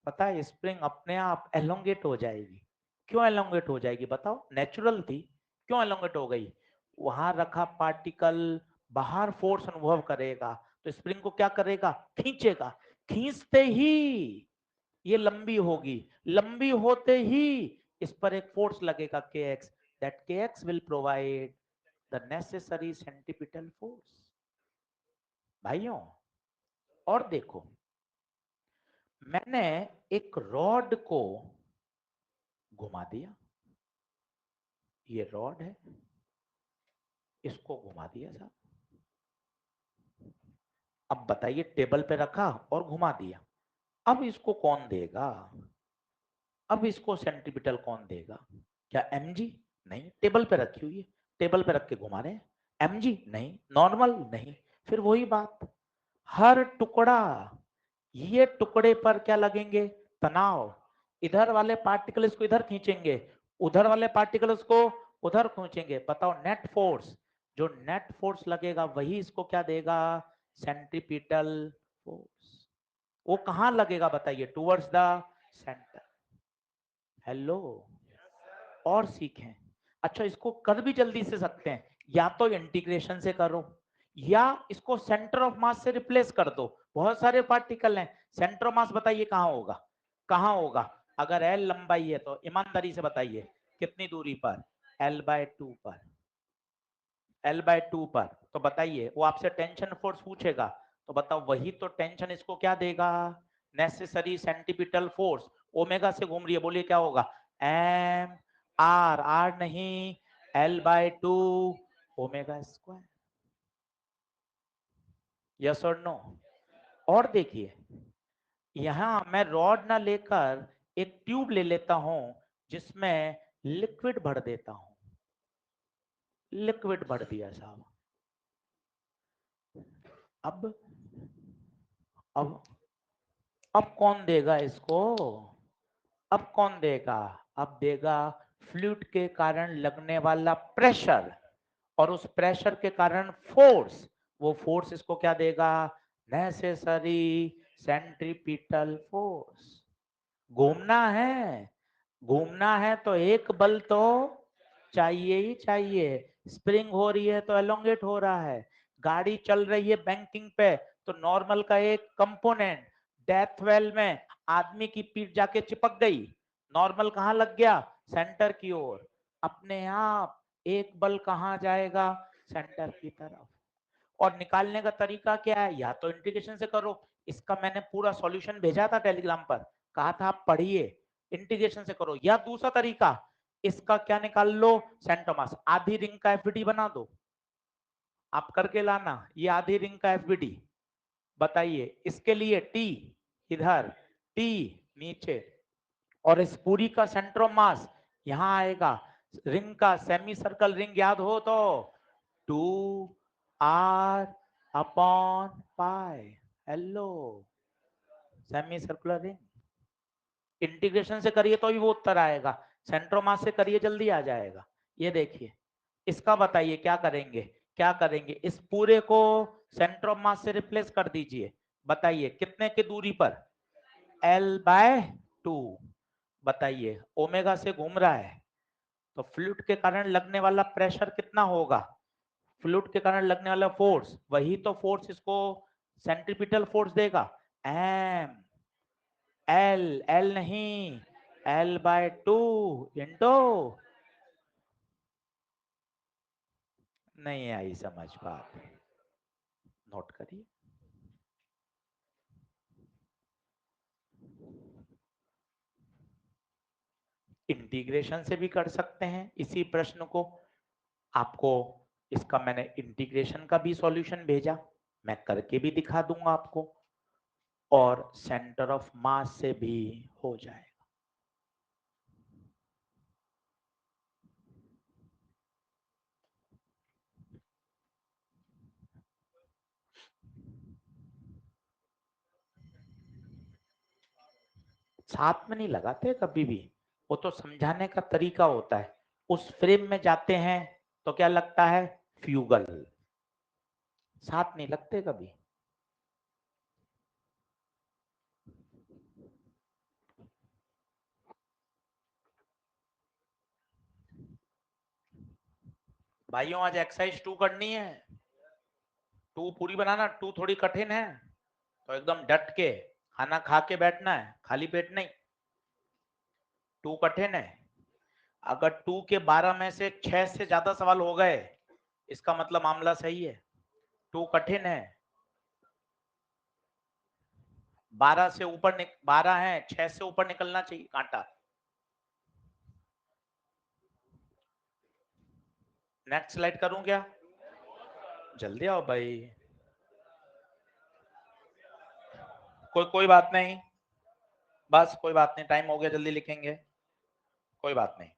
पता है स्प्रिंग अपने आप एलोंगेट हो जाएगी। क्यों एलोंगेट हो जाएगी बताओ? नेचुरल थी, क्यों एलोंगेट हो गई? वहां रखा पार्टिकल बाहर फोर्स अनुभव करेगा, तो स्प्रिंग को क्या करेगा? खींचेगा। खींचते ही ये लंबी होगी, लंबी होते ही इस पर एक फोर्स लगेगा के एक्स, दैट के x will provide the necessary centripetal force. भाइयों, और देखो, मैंने एक रॉड को घुमा दिया, ये रॉड है, इसको घुमा दिया साहब। अब बताइए, टेबल पे रखा और घुमा दिया, अब इसको कौन देगा? अब इसको सेंट्रीपिटल कौन देगा? क्या mg? नहीं, टेबल पे रखी हुई है, टेबल पे रख के घुमा रहे हैं। mg नहीं, नॉर्मल नहीं। फिर वही बात, हर टुकड़ा, ये टुकड़े पर क्या लगेंगे? तनाव। इधर वाले पार्टिकल्स को इधर खींचेंगे, उधर वाले पार्टिकल्स को उधर खींचेंगे। बताओ नेट फोर्स, जो नेट फोर्स लगेगा वही इसको क्या देगा? Centripetal force. वो कहां लगेगा बताइए? Towards the centre. हेलो, और सीखें। अच्छा, इसको कर भी जल्दी से सकते हैं, या तो इंटीग्रेशन से करो, या इसको सेंटर ऑफ मास से रिप्लेस कर दो। बहुत सारे पार्टिकल हैं, सेंटर ऑफ मास बताइए कहां होगा? कहां होगा? अगर एल लंबाई है तो ईमानदारी से बताइए कितनी दूरी पर? L/2 पर। L/2 पर। तो बताइए, वो आपसे टेंशन फोर्स पूछेगा, तो बताओ वही तो टेंशन इसको क्या देगा? Necessary centripetal force. ओमेगा से घूम रही है, बोलिए क्या होगा? एम आर, आर नहीं, L/2 ओमेगा स्क्वायर। यस और नो? और देखिए, यहां मैं रॉड ना लेकर एक ट्यूब ले लेता हूं, जिसमें लिक्विड भर देता हूं। लिक्विड भर दिया साहब। अब अब अब कौन देगा इसको? अब कौन देगा? अब देगा फ्लूइड के कारण लगने वाला प्रेशर, और उस प्रेशर के कारण फोर्स। वो फोर्स इसको क्या देगा? Necessary centripetal force. घूमना है, घूमना है तो एक बल तो चाहिए ही चाहिए। स्प्रिंग हो रही है तो एलोंगेट हो रहा है, गाड़ी चल रही है बैंकिंग पे तो नॉर्मल का एक कंपोनेंट, डेथ वेल में आदमी की पीठ जाके चिपक गई, नॉर्मल कहां लग गया? सेंटर की ओर। अपने आप एक बल कहां जाएगा? सेंटर की तरफ। और निकालने का तरीका क्या है? या तो इंटीग्रेशन से करो, इसका मैंने पूरा सॉल्यूशन भेजा था टेलीग्राम पर, कहा था आप पढ़िए, इंटीग्रेशन से करो। या दूसरा तरीका, इसका क्या निकाल लो? सेंटोमास, आधी रिंग का एफबीडी बना दो। आप करके लाना, ये आधी रिंग का एफबीडी। बताइए, इसके लिए टी इधर, टी नीचे, और इस पूरी का सेंटर ऑफ मास यहां आएगा। रिंग का सेमी सर्कल रिंग याद हो तो 2r/पाई। Hello, semi circular ring. Integration से करिए तो भी वो उत्तर आएगा, सेंटर ऑफ मास से करिए जल्दी आ जाएगा। ये देखिए, इसका बताइए क्या करेंगे? क्या करेंगे? इस पूरे को सेंटर ऑफ मास से रिप्लेस कर दीजिए। बताइए कितने की दूरी पर? L/2। बताइए, ओमेगा से घूम रहा है तो फ्लूइड के कारण लगने वाला प्रेशर कितना होगा? फ्लूइड के कारण लगने वाला फोर्स, वही तो फोर्स इसको सेंट्रीपिटल फोर्स देगा। एम, एल, एल नहीं, L/2 इंटू। नहीं आई समझ बात? नोट करिए। इंटीग्रेशन से भी कर सकते हैं इसी प्रश्न को। आपको इसका मैंने इंटीग्रेशन का भी सॉल्यूशन भेजा, मैं करके भी दिखा दूंगा आपको, और सेंटर ऑफ मास से भी हो जाएगा। साथ में नहीं लगाते कभी भी, वो तो समझाने का तरीका होता है। उस फ्रेम में जाते हैं तो क्या लगता है? फ्यूगल। साथ नहीं लगते कभी। भाइयों, आज एक्सरसाइज 2 करनी है, 2 पूरी बनाना। 2 थोड़ी कठिन है, तो एकदम डट के खाना खा के बैठना है, खाली पेट नहीं। 2 कठिन है, अगर 2 के 12 में से 6 से ज्यादा सवाल हो गए, इसका मतलब मामला सही है। 2 कठिन है। 12 से ऊपर 12 है, 6 से ऊपर निकलना चाहिए कांटा। नेक्स्ट स्लाइड करूं क्या? जल्दी आओ भाई। कोई बात नहीं, बस कोई बात नहीं, टाइम हो गया, जल्दी लिखेंगे, कोई बात नहीं।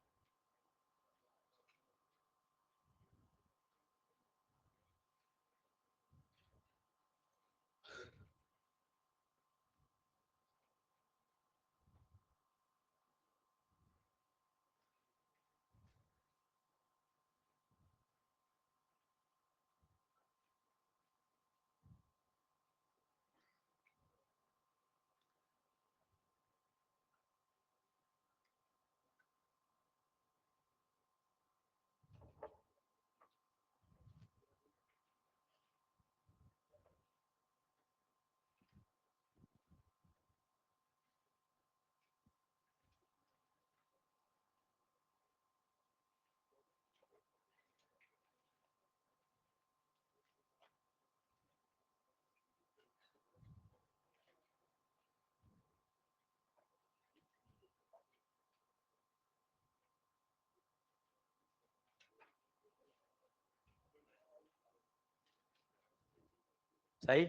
सही,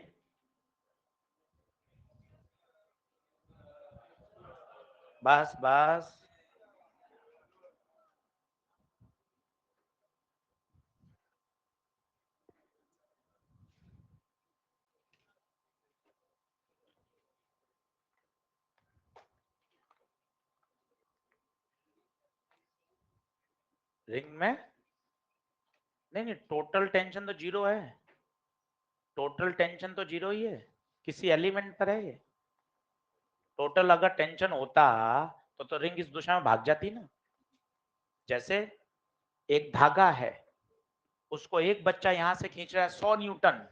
बस बस। रिंग में नहीं नहीं, टोटल टेंशन तो जीरो है, टोटल टेंशन तो जीरो ही है, किसी एलिमेंट पर है ये। टोटल अगर टेंशन होता तो रिंग इस दिशा में भाग जाती ना। जैसे एक धागा है, उसको एक बच्चा यहां से खींच रहा है 100 न्यूटन,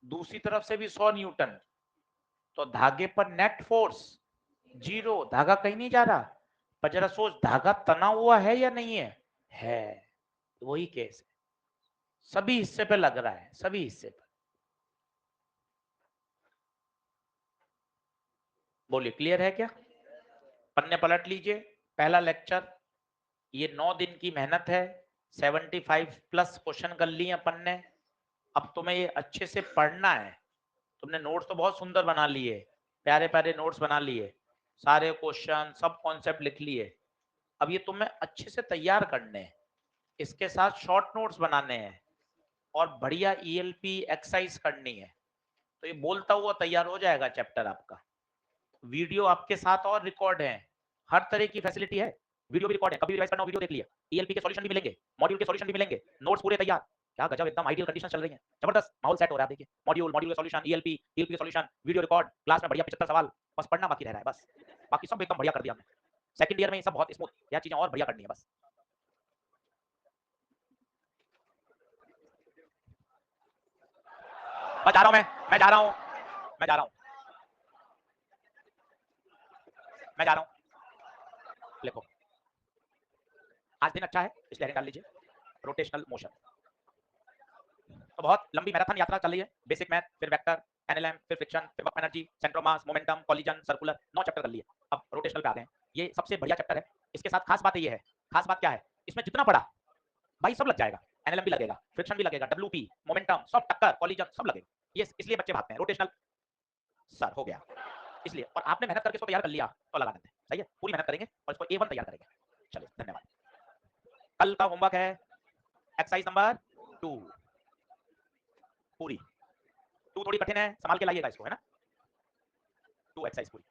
दूसरी तरफ से भी 100 न्यूटन, तो धागे पर नेट फोर्स जीरो, धागा कहीं नहीं जा रहा। पर जरा सोच, धागा तना हुआ है या नहीं है वही केस है, सभी हिस्से पे लग रहा है, सभी हिस्से पर। बोलिए, क्लियर है क्या? पन्ने पलट लीजिए, पहला लेक्चर, ये 9 दिन की मेहनत है, 75 प्लस क्वेश्चन कर लिए अपन ने। अब तुम्हें ये अच्छे से पढ़ना है। तुमने नोट्स तो बहुत सुंदर बना लिए, प्यारे प्यारे नोट्स बना लिए, सारे क्वेश्चन सब कॉन्सेप्ट लिख लिए। अब ये तुम्हें अच्छे से तैयार करने हैं, इसके साथ शॉर्ट नोट्स बनाने हैं और बढ़िया ईएलपी एक्सरसाइज करनी है। तो ये बोलता हुआ तैयार हो जाएगा चैप्टर आपका। वीडियो आपके साथ और रिकॉर्ड है, हर तरह की फैसिलिटी है, वीडियो भी रिकॉर्ड है, कभी रिवाइज करना हो वीडियो देख लिया, ईएलपी के सॉल्यूशन भी मिलेंगे, मॉड्यूल के सॉल्यूशन भी मिलेंगे, नोट्स पूरे तैयार। क्या गजब, एकदम आइडियल कंडीशन चल रही है, जबरदस्त माहौल सेट हो रहा है। देखिए, मॉड्यूल के सॉल्यूशन, ईएलपी के सॉल्यूशन, वीडियो रिकॉर्ड, क्लास में बढ़िया 75 सवाल, बस पढ़ना बाकी रह रहा है बस, बाकी सब एकदम बढ़िया कर दिया हमने। सेकंड ईयर में ये सब बहुत स्मूथ, यह चीजें और बढ़िया करनी है बस। मैं जा रहा हूं, मैं जा रहा हूं, मैं जा रहा हूं, मैं जा रहा हूं। लिखो, आज दिन अच्छा है इसलिए डाल लीजिए, रोटेशनल मोशन। तो बहुत लंबी मैराथन यात्रा चल रही है, बेसिक मैथ, फिर वेक्टर, एनएलएम, फिर फ्रिक्शन, फिर work energy, centre of mass, momentum, collision, circular, 9 chapter कर लिए। अब रोटेशनल पे आ गए हैं, ये सबसे बढ़िया चैप्टर है। इसके साथ खास बात ये है, खास बात क्या है, इसमें जितना पढ़ा भाई सब लग जाएगा, एनएलएम भी लगेगा, फ्रिक्शन भी लगेगा, डब्ल्यूपी, मोमेंटम, सब टक्कर, कॉलिजन सब लगेगा। ये इसलिए बच्चे भागते हैं रोटेशनल। सर हो गया इसलिए, और आपने मेहनत करके इसको तैयार कर लिया तो लगा देते हैं, सही है, पूरी मेहनत करेंगे और इसको A1 तैयार करेंगे। चलिए, धन्यवाद। कल का होमवर्क है एक्सरसाइज नंबर 2 पूरी। 2 थोड़ी कठिन है, संभाल के लाइएगा इसको, है ना, 2 एक्सरसाइज पूरी।